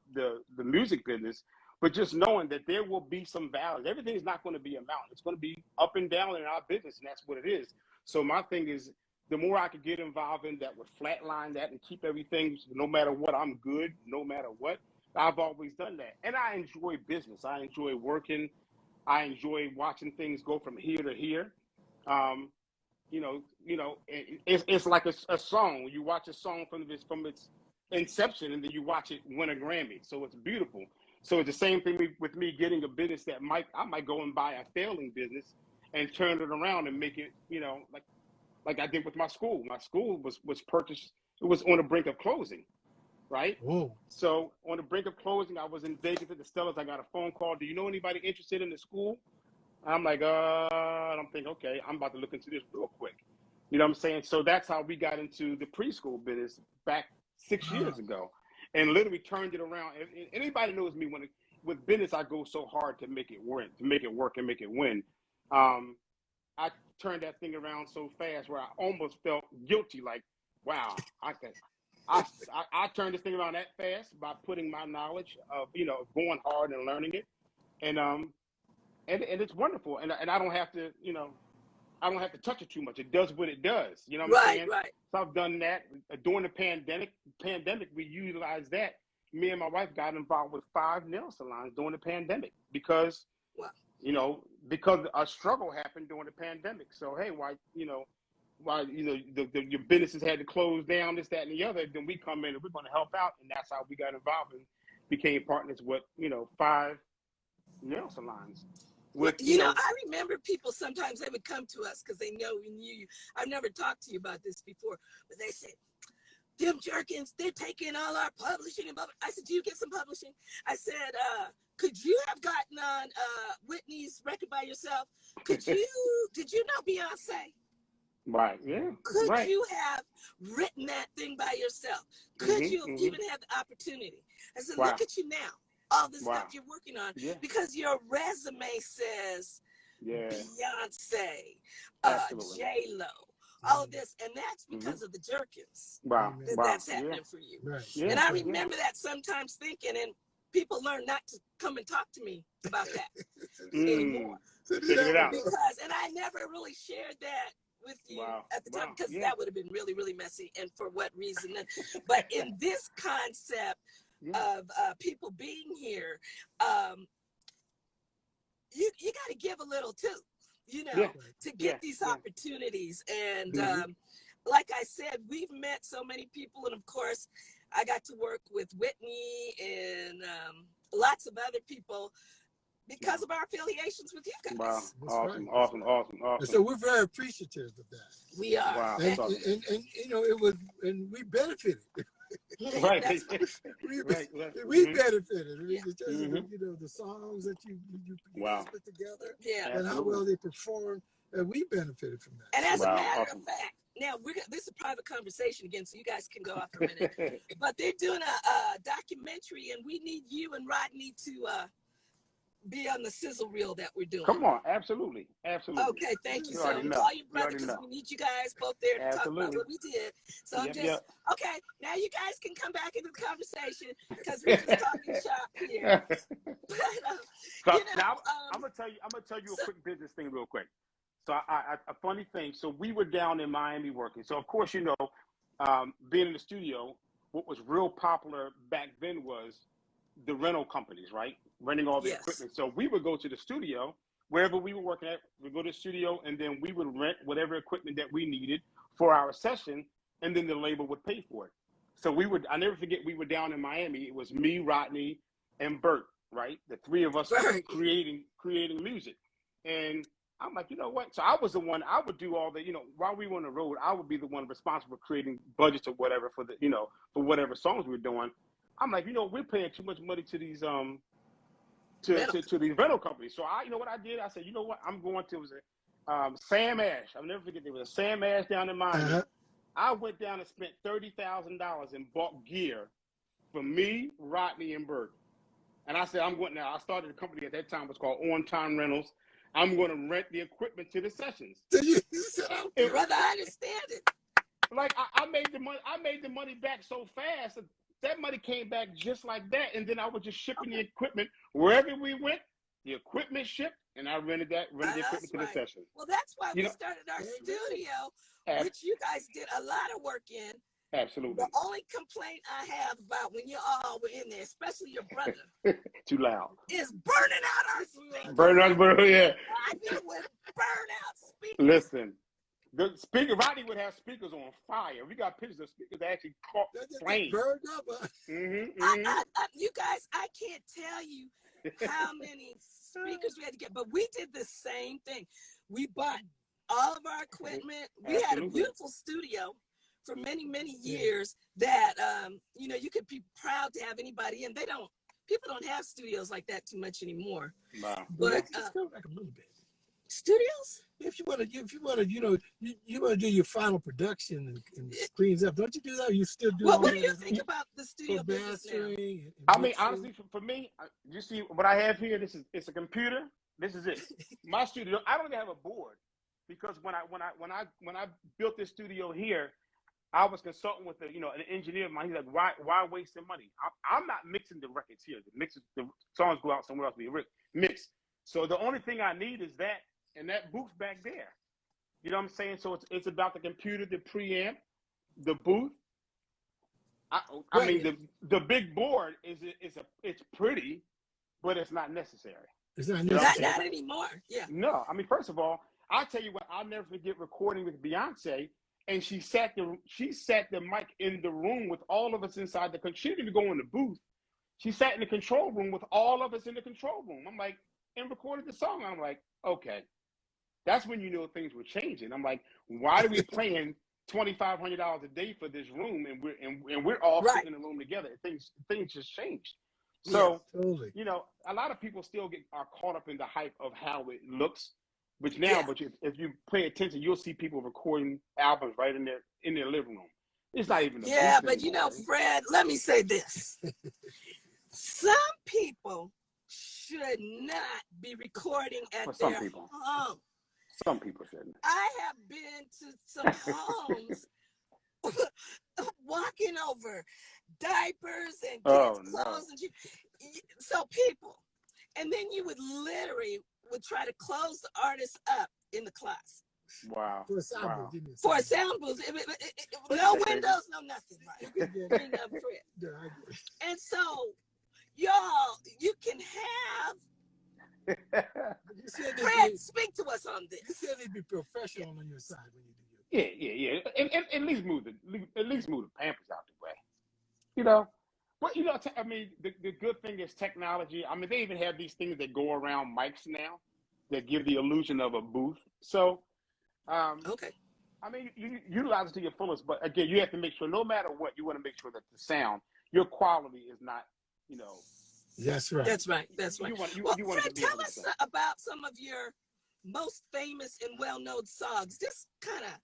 music business, but just knowing that there will be some valleys. Everything is not going to be a mountain. It's going to be up and down in our business, and that's what it is. So my thing is, the more I could get involved in that would flatline that and keep everything, no matter what, I'm good, no matter what. I've always done that. And I enjoy business. I enjoy working. I enjoy watching things go from here to here. You know, it's like a song. You watch a song from its inception, and then you watch it win a Grammy. So it's beautiful. So it's the same thing with me getting a business that I might go and buy a failing business and turn it around and make it, like I did with my school. My school was purchased. It was on the brink of closing, right? Whoa. So on the brink of closing, I was in Vegas at the Stellas. I got a phone call. Do you know anybody interested in the school? I'm like, I'm thinking, okay, I'm about to look into this real quick. You know what I'm saying? So that's how we got into the preschool business back 6 years ago, and literally turned it around. And anybody knows me, with business, I go so hard to make it work, and make it win. I turned that thing around so fast where I almost felt guilty. Like, wow, I turned this thing around that fast by putting my knowledge of, going hard and learning it, and it's wonderful. And I don't have to, I don't have to touch it too much. It does what it does. You know what I'm saying? Right. So I've done that. During the pandemic, we utilized that. Me and my wife got involved with 5 nail salons during the pandemic because, because a struggle happened during the pandemic. So, hey, your businesses had to close down, this, that, and the other, then we come in and we're going to help out. And that's how we got involved and became partners with, 5 nail salons. I remember people sometimes they would come to us because they know we knew you. I've never talked to you about this before, but they said, them Jenkins, they're taking all our publishing. And I said, do you get some publishing? I said, could you have gotten on Whitney's record by yourself? Did you know Beyonce? Right, yeah. Could you have written that thing by yourself? Could you have even had the opportunity? I said, look at you now. All the stuff you're working on, because your resume says Beyonce, J-Lo, all of this, and that's because of the Jerkins. Wow. That's happening for you. Right. Yeah, and I remember that sometimes thinking, and people learn not to come and talk to me about that anymore. Because, and I never really shared that with you at the time, because that would have been really, really messy, and for what reason. But in this concept, of people being here, you got to give a little too, to get these opportunities. And like I said, we've met so many people, and of course, I got to work with Whitney and lots of other people because of our affiliations with you guys. Wow, awesome. And so we're very appreciative of that. We are. Wow. And it was, and we benefited. Right. We benefited. I mean, the songs that you put together, and how well they performed, and we benefited from that. And as a matter of fact, now this is a private conversation again, so you guys can go off for a minute. But they're doing a documentary, and we need you and Rodney to be on the sizzle reel that we're doing. Come on, absolutely. Okay, thank you. So call your brother, because we need you guys both there to talk about what we did. So I'm just okay. Now you guys can come back into the conversation because we're just talking shop here. But, I'm gonna tell you a quick business thing real quick. So a funny thing. So we were down in Miami working. So of course, being in the studio, what was real popular back then was the rental companies, right? Renting all the equipment. So we would go to the studio, wherever we were working at, we'd go to the studio, and then we would rent whatever equipment that we needed for our session, and then the label would pay for it. So I never forget, we were down in Miami. It was me, Rodney, and Bert, right? The 3 of us creating music. And I'm like, you know what? So I was the one, I would do all the, while we were on the road, I would be the one responsible for creating budgets or whatever for the, for whatever songs we were doing. I'm like, we're paying too much money to these to these rental companies. So what I did? I said, I'm going to, it was a Sam Ash. I'll never forget, there was a Sam Ash down in Miami. I went down and spent $30,000 and bought gear for me, Rodney, and Bert. And I said, I started a company at that time, it was called On Time Rentals. I'm going to rent the equipment to the sessions. Brother, I understand it. Like I made the money back so fast. That money came back just like that, and then I was just shipping the equipment wherever we went. The equipment shipped, and I rented the equipment to the session. Well, that's why we started our studio, which you guys did a lot of work in. Absolutely. The only complaint I have about when you all were in there, especially your brother, too loud, is burning out our speakers. Burning out, yeah. I deal with burnout speakers. Listen, The speaker, Rodney would have speakers on fire. We got pictures of speakers that actually caught flames. Burned up. You guys, I can't tell you how many speakers we had to get, but we did the same thing. We bought all of our equipment. We had a beautiful studio for many, many years that, you know, you could be proud to have anybody in. People don't have studios like that too much anymore. Wow. But Like a little bit. Studios? If you want to, you know, you want to do your final production and screens up, don't you do that? Or you still do. What do you think about the studio business now? I mean, honestly, for me, you see what I have here. It's a computer. This is it. My studio. I don't even have a board because when I built this studio here, I was consulting with an engineer of mine. He's like, why wasting money? I'm not mixing the records here. The songs go out somewhere else to be mixed. So the only thing I need is that and that booth back there. You know what I'm saying? So it's about the computer, the preamp, the booth. I mean, the big board it's pretty, but it's not necessary. It's not necessary. Not anymore. Yeah. No, I mean, first of all, I'll tell you what. I'll never forget recording with Beyonce. And she sat the mic in the room with all of us inside the. She didn't even go in the booth. She sat in the control room with all of us in the control room. I'm like, and recorded the song. I'm like, okay, that's when you know things were changing. I'm like, why are we paying $2,500 a day for this room and we're all sitting in the room together? Things just changed. So totally. You know, a lot of people still are caught up in the hype of how it looks. But now, if you pay attention, you'll see people recording albums right in their living room. It's not even. But you know, Fred, let me say this: some people should not be recording at their home. Some people shouldn't. I have been to some homes, walking over diapers and kids' clothes, and so people, and then you would literally. Would try to close the artist up in the class. Wow. For a sound booth. For a sound booth. No windows, no nothing, right? And so, y'all, you can have Fred, speak to us on this. You said they'd be professional on your side when you do your And at least move the Pampers out the way. You know? But, you know, I mean, the good thing is technology. I mean, they even have these things that go around mics now that give the illusion of a booth. So, I mean, you utilize it to your fullest. But, again, you have to make sure no matter what, you want to make sure that the sound, your quality is not, you know. That's right. That's right. Fred, tell us about some of your most famous and well-known songs. Just kind of,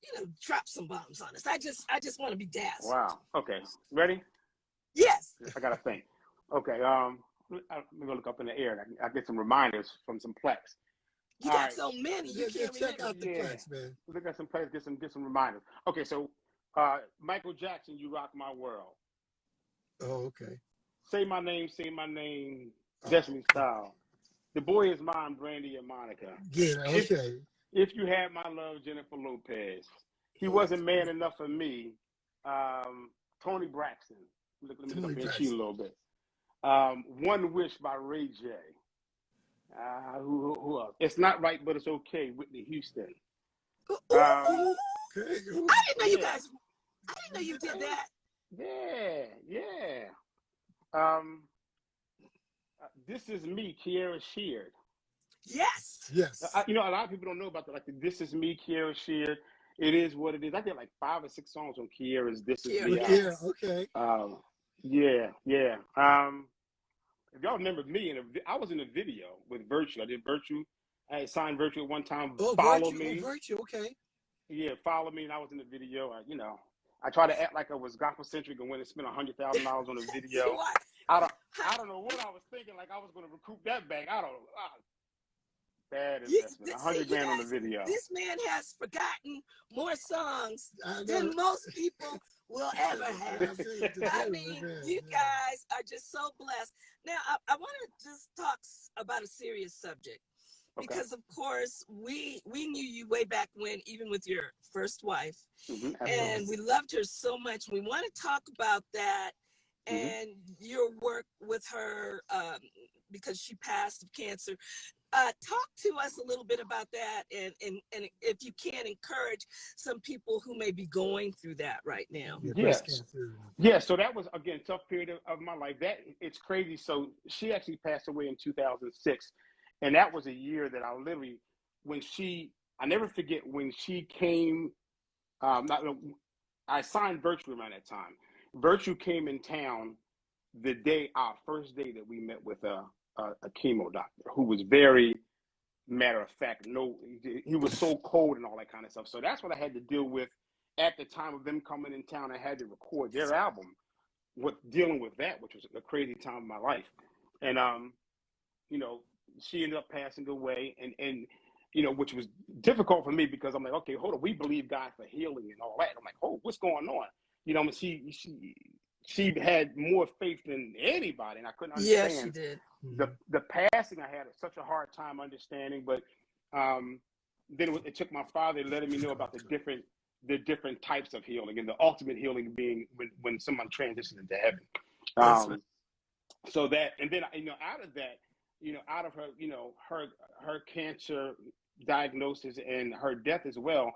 you know, drop some bombs on us. I just want to be dazzled. Wow. Okay. Ready? Yes. I gotta think. Okay. I'm gonna look up in the air. I get some reminders from some Plex. You got so many. You can't check out the Plex, man. Look at some Plex. Get some reminders. Okay. So, Michael Jackson, "You Rock My World." Oh, okay. Say My Name, Destiny Style. "The Boy Is Mine," Brandy and Monica. Yeah. Okay. If You Had My Love, Jennifer Lopez. "He Wasn't Man Enough for Me," Tony Braxton. Let me look up and cheat a little bit. "One Wish" by Ray J. Who else? "It's Not Right, But It's Okay," Whitney Houston. I didn't know you guys. I didn't know you did that. Yeah. "This Is Me," Kiara Sheard. Yes. You know, a lot of people don't know about that. Like the "This Is Me," Kiara Sheard. "It Is What It Is." I did like 5 or 6 songs on Kiara's "This Is Me." Yeah. Okay. Yeah. If y'all remember me, I was in a video with Virtue. I did Virtue. I had signed Virtue at one time. Follow Me. Virtue. Okay. Yeah, Follow Me, and I was in the video. You know, I tried to act like I was gospel centric and went and spent $100,000 on a video. I don't know what I was thinking. Like I was going to recoup that back. I don't know. Bad investment. $100,000 on the video. This man has forgotten more songs than most people will ever have. I mean, you guys are just so blessed. Now, I want to just talk about a serious subject because, of course, we knew you way back when, even with your first wife, and we loved her so much. We want to talk about that and your work with her because she passed of cancer. Talk to us a little bit about that, and if you can, encourage some people who may be going through that right now. Yeah, breast Yes. cancer. Yeah, so that was, again, tough period of my life. That it's crazy. So she actually passed away in 2006, and that was a year that I literally, I never forget when she came. Not, I signed Virtue around that time. Virtue came in town our first day that we met with a chemo doctor who was very matter of fact. No, he was so cold and all that kind of stuff. So that's what I had to deal with at the time of them coming in town. I had to record their album with dealing with that, which was a crazy time of my life. And you know, she ended up passing away, and you know, which was difficult for me because I'm like, okay, hold on, we believe God for healing and all that. I'm like, oh, what's going on? You know, she had more faith than anybody, and I couldn't understand. Yeah, she did. The passing. I had such a hard time understanding, but then it took my father letting me know about the different types of healing, and the ultimate healing being when someone transitions into heaven. Right. So that, and then, you know, out of that, you know, out of her, you know, her cancer diagnosis and her death as well,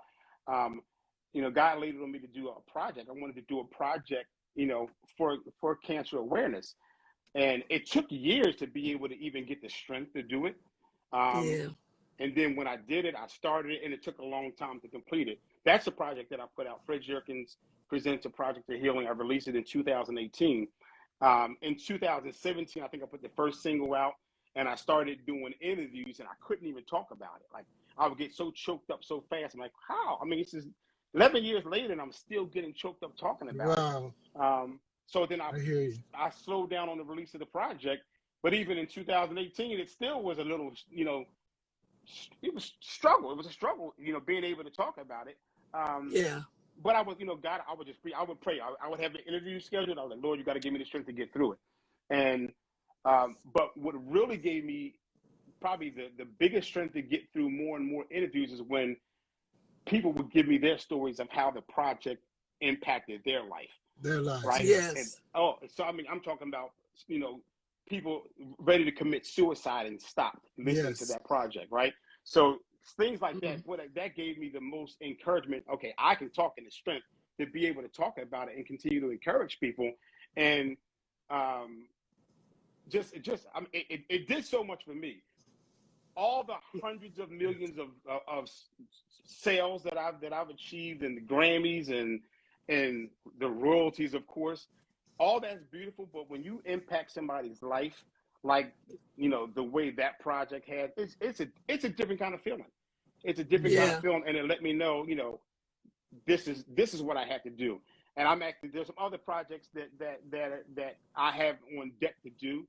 you know, God laid it on me to do a project. I wanted to do a project, you know, for cancer awareness, and it took years to be able to even get the strength to do it. Yeah. And then when I did it, I started it, and it took a long time to complete it. That's a project that I put out. Fred Jenkins presents a project of healing. I released it in 2018. In 2017, I think I put the first single out, and I started doing interviews, and I couldn't even talk about it. Like, I would get so choked up so fast. I'm like, how? I mean, this is 11 years later, and I'm still getting choked up talking about it. So then I slowed down on the release of the project. But even in 2018, it still was a little, you know, it was struggle. It was a struggle, you know, being able to talk about it. Yeah. But I was, you know, God, I would pray. I would have the interview scheduled. I was like, Lord, you got to give me the strength to get through it. And, but what really gave me probably the biggest strength to get through more and more interviews is when people would give me their stories of how the project impacted their life. Their lives. Right. Yes. And, so, I mean, I'm talking about, you know, people ready to commit suicide and stopped listening to that project. Right. So things like that, that gave me the most encouragement. Okay, I can talk in the strength to be able to talk about it and continue to encourage people. And I mean, it did so much for me. All the hundreds of millions of sales that I've achieved, and the Grammys and the royalties, of course, all that's beautiful. But when you impact somebody's life, like, you know, the way that project had, it's a different kind of feeling. It's a different kind of feeling, and it let me know, you know, this is what I have to do. And there's some other projects that I have on deck to do,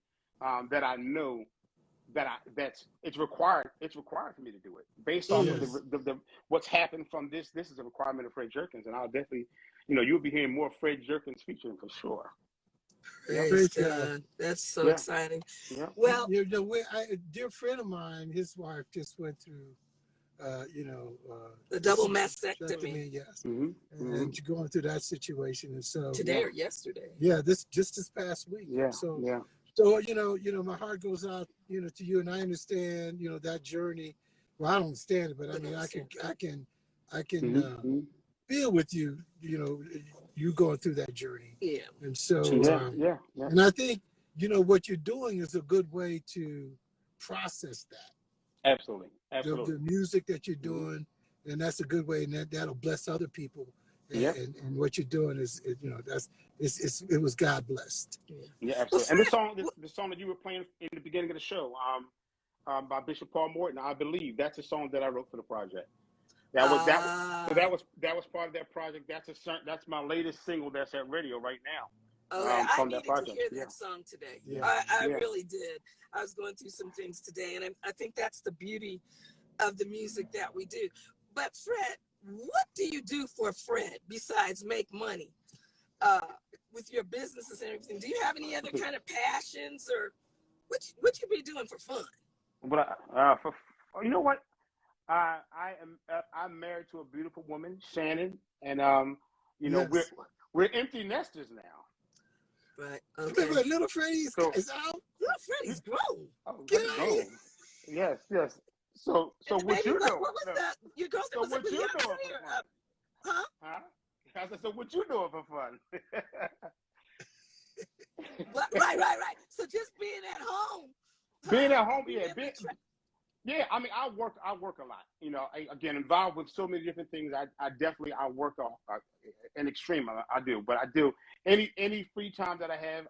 that I know it's required for me to do it based off of the what's happened from this. This is a requirement of Fred Jenkins, and I'll definitely, you know, you'll be hearing more Fred Jenkins featuring for sure. Praise God. That's so exciting. Yeah. Well, you know, a dear friend of mine, his wife just went through, you know, the double mastectomy. Yes, and you're going through that situation, and so today or yesterday. Yeah, this past week. Yeah. So you know, my heart goes out, you know, to you, and I understand, you know, that journey. Well, I don't understand it, but I mean, I can feel with you, you know, you going through that journey. Yeah. And so, and I think, you know, what you're doing is a good way to process that. Absolutely. The music that you're doing, and that's a good way, and that'll bless other people. And what you're doing is, you know, it was God blessed. Yeah, absolutely. And the song that you were playing in the beginning of the show, by Bishop Paul Morton, I believe that's a song that I wrote for the project. That was part of that project. That's my latest single that's at radio right now. I needed to hear that song today. I really did. I was going through some things today, and I think that's the beauty of the music that we do. But Fred, what do you do for Fred besides make money with your businesses and everything? Do you have any other kind of passions, or what you be doing for fun? But you know what, I'm married to a beautiful woman, Shannon, and you know, we're empty nesters now. Right. Okay. Remember, little Freddie is out. Little Freddie's grown. Oh, grown. Yes, yes. So what Baby, you doing? what was No. that? Your girlfriend So was a what you doing for Beyonce or fun? huh? Huh? I said, so what you doing for fun? Right. So just being at home, Being huh? at And home, being able to try. yeah. I mean, I work a lot. You know, again, involved with so many different things. I definitely I work an extreme. I do, but I do any free time that I have.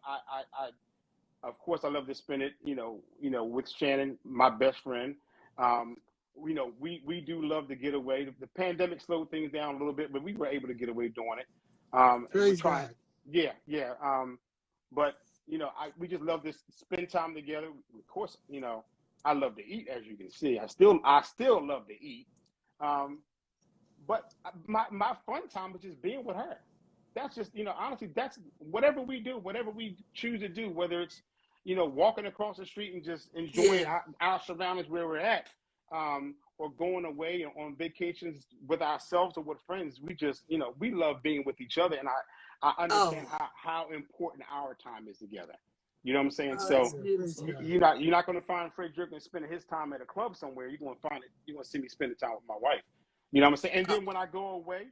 Of course, I love to spend it. With Shannon, my best friend. Um, we do love to get away. The pandemic slowed things down a little bit, but we were able to get away doing it. And we're Praise trying, God. yeah, yeah. But we just love to spend time together. Of course, I love to eat, as you can see. I still love to eat. Um, but my fun time is just being with her. That's just, honestly, that's whatever we do, whatever we choose to do, whether it's, walking across the street and just enjoying Yeah. our surroundings where we're at, or going away on vacations with ourselves or with friends. We just, we love being with each other. And I understand Oh, how important our time is together. You know what I'm saying? oh, So that's Yeah, praise beautiful. God. you're not going to find Fred Jerkin spending his time at a club somewhere. You're going to find it. You're going to see me spending time with my wife. You know what I'm saying? And Oh, then when I go away,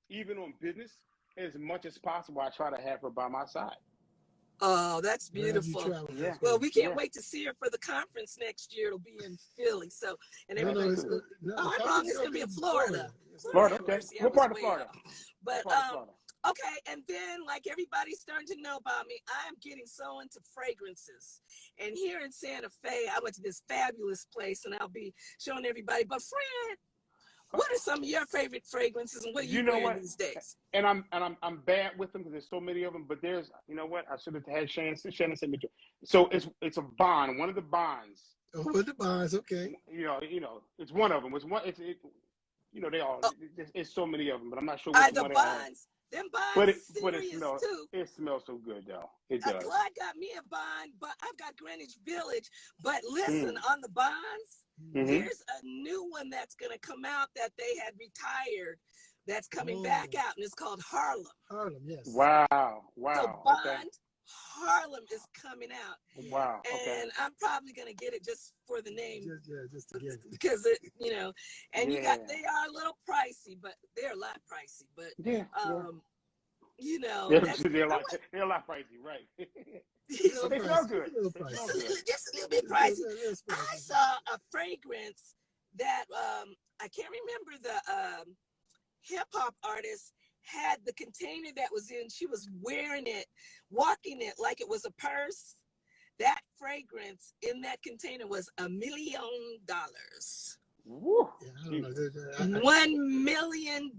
even on business, as much as possible, I try to have her by my side. oh, that's Glad you beautiful. traveled. Yeah, That's Well, good. we can't yeah. wait to see her for the conference next year. It'll be in Philly. So, and No, no, everybody's Excellent. going. no, Oh, the I'm wrong. conference is It's gonna going to be be in in Florida. Florida. Yes, Lord Florida, have okay. mercy. I What was part of way Florida? off. What But part of Florida? okay, and then like everybody's starting to know about me, I am getting so into fragrances. And here in Santa Fe, I went to this fabulous place, and I'll be showing everybody. But Fred, Oh, what are some of your favorite fragrances, and what are you you know wearing what? these days? And I'm bad with them because there's so many of them. But there's, you know what? I should have had Shannon send me. So it's a bond. One of the bonds. Oh, with the bars, okay. It's one of them. It's one. They all. Oh, It's so many of them, but I'm not sure which the one I have. bonds. Them bonds But is it serious smells too. it smells so good though. It does. Clyde got me a bond, but I've got Greenwich Village. But listen, Mm. on the bonds, Mm-hmm. there's a new one that's going to come out that they had retired that's coming Oh, back out, and it's called Harlem. Harlem, yes. Wow. So Wow. Okay. Bond Harlem is coming out, Wow. Okay. and I'm probably going to get it just for the name Just to get it. because and Yeah. they are a little pricey, but they're a lot pricey. But Yeah. Yeah. that's They're a lot pricey, right? A little But they smell pricey. good. A little They smell pricey. good. just a little bit A pricey. little I pricey. saw a fragrance that I can't remember the hip hop artist had the container that was in. She was wearing it, walking it like it was a purse. That fragrance in that container was $1 million. Woo. Yeah, I don't know. $1 million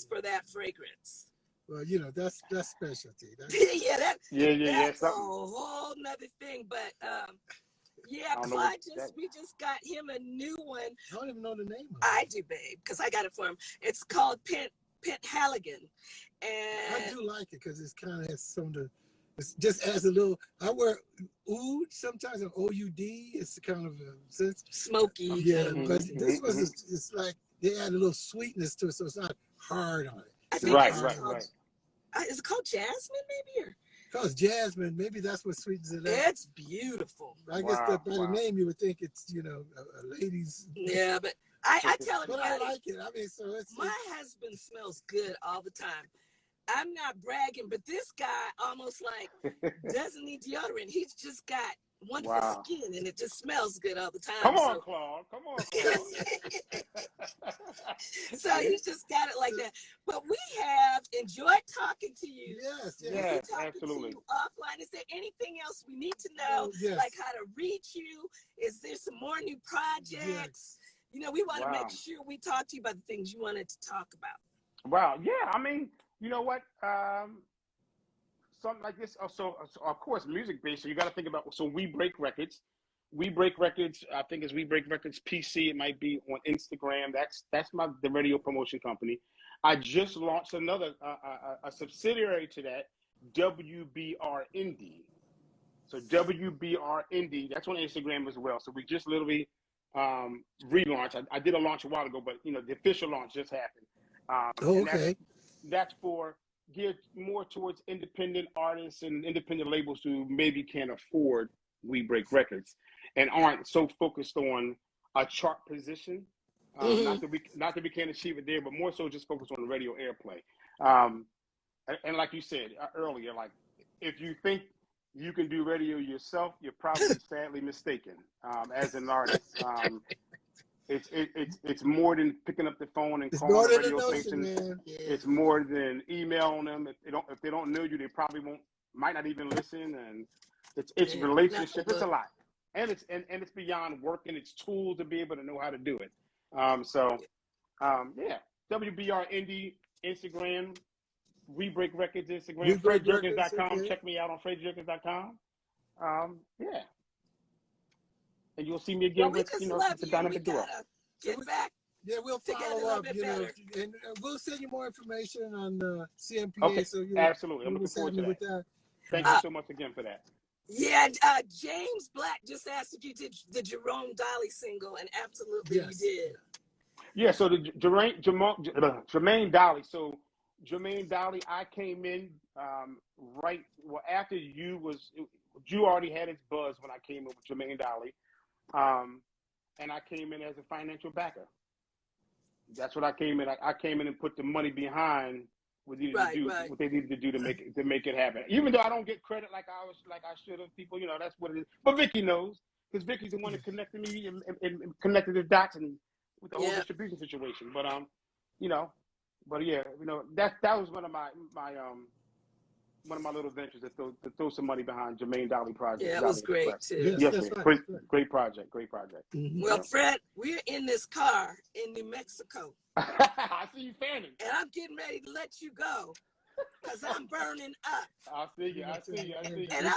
for that fragrance. Well, that's specialty. Yeah, Yeah. that's a Something. whole nother thing. But I don't know what that. we just got him a new one. I don't even know the name of it. I do, babe, because I got it for him. It's called Pent Halligan. I And do like it because it's kind of has some of the. It's just as a little. I wear oud sometimes, an OUD. It's kind of a sense. smoky. Yeah, Kind of. but this was it's like they add a little sweetness to it, so it's not hard on it. I It's think not Right. it's hard Right. on it. Right. Is it called Jasmine, maybe? Or Because jasmine, maybe that's what sweetens it up. it's beautiful. I guess Wow. by the name you would think it's a lady's. Yeah, but I tell But I everybody, like it. I mean, so it's my husband smells good all the time. I'm not bragging, but this guy almost like doesn't need deodorant. He's just got wonderful Wow. skin, and it just smells good all the time. Come on, Claude. Come on, Claude. So he's just got it like that. But we have enjoyed talking to you. yes, We'll Yes, be talking absolutely. to you offline. Is there anything else we need to know? Oh, yes. Like how to reach you? Is there some more new projects? We want to Wow. make sure we talk to you about the things you wanted to talk about. Wow. Yeah. I mean, you know what? Something like this. So of course, music based. So you got to think about. So We Break Records. We Break Records. I think it's We Break Records PC. It might be on Instagram. That's the radio promotion company. I just launched another a subsidiary to that, WBR Indie. So WBR Indie. That's on Instagram as well. So we just literally relaunched. I did a launch a while ago, but the official launch just happened. And Okay. that's for geared more towards independent artists and independent labels who maybe can't afford We Break Records. and aren't so focused on a chart position. Not that we can't achieve it there, but more so just focus on radio airplay. And like you said earlier, like if you think you can do radio yourself, you're probably sadly mistaken. As an artist, it's more than picking up the phone and calling a radio station. Yeah. It's more than emailing them. If they don't know you, they probably might not even listen. And it's relationship. It's a lot, and it's beyond work, and it's tools to be able to know how to do it. WBR Indie Instagram, We Break Records Instagram, FredJenkins.com. Check me out on FredJenkins.com. And you'll see me again with the dynamic duo. Get back. Yeah, we'll follow up, and we'll send you more information on the CMPA. Okay, so absolutely. I'm looking forward to that. Thank you so much again for that. Yeah, James Black just asked if you did the Jerome Dolly single, and absolutely you did. Yeah, so the Jermaine Dolly. So Jermaine Dolly, I came in after you already had his buzz when I came in with Jermaine Dolly, and I came in as a financial backer. That's what I came in. I came in and put the money behind what they needed to do to make it happen. Even though I don't get credit like I should have. People, that's what it is. But Vicki knows, because Vicki's the one that connected me and connected the dots and with the whole distribution situation. But that was one of my little ventures to throw some money behind Jermaine Dolly project. Yeah, it was great too. Yes, great project. Mm-hmm. Well, Fred, we're in this car in New Mexico. I see you fanning. And I'm getting ready to let you go because I'm burning up. I see you. And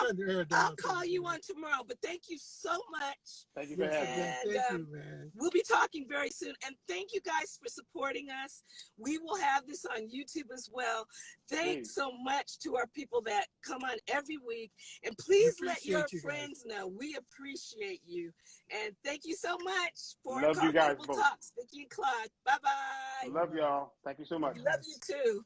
I'll call you on tomorrow. But thank you so much. Thank you for having me. Thank you, man. We'll be talking very soon. And thank you guys for supporting us. We will have this on YouTube as well. Thanks so much to our people that come on every week. And please let your friends know. We appreciate you. And thank you so much for Carfitable Talks, Vicki and Claude. Bye-bye. Love y'all. Thank you so much. Love you too.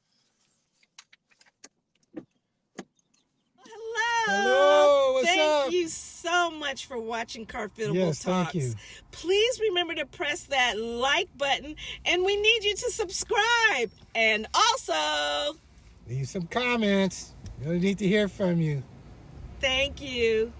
Hello, what's up? Thank you so much for watching Carfitable Talks. Thank you. Please remember to press that like button, and we need you to subscribe. And also, leave some comments. We really need to hear from you. Thank you.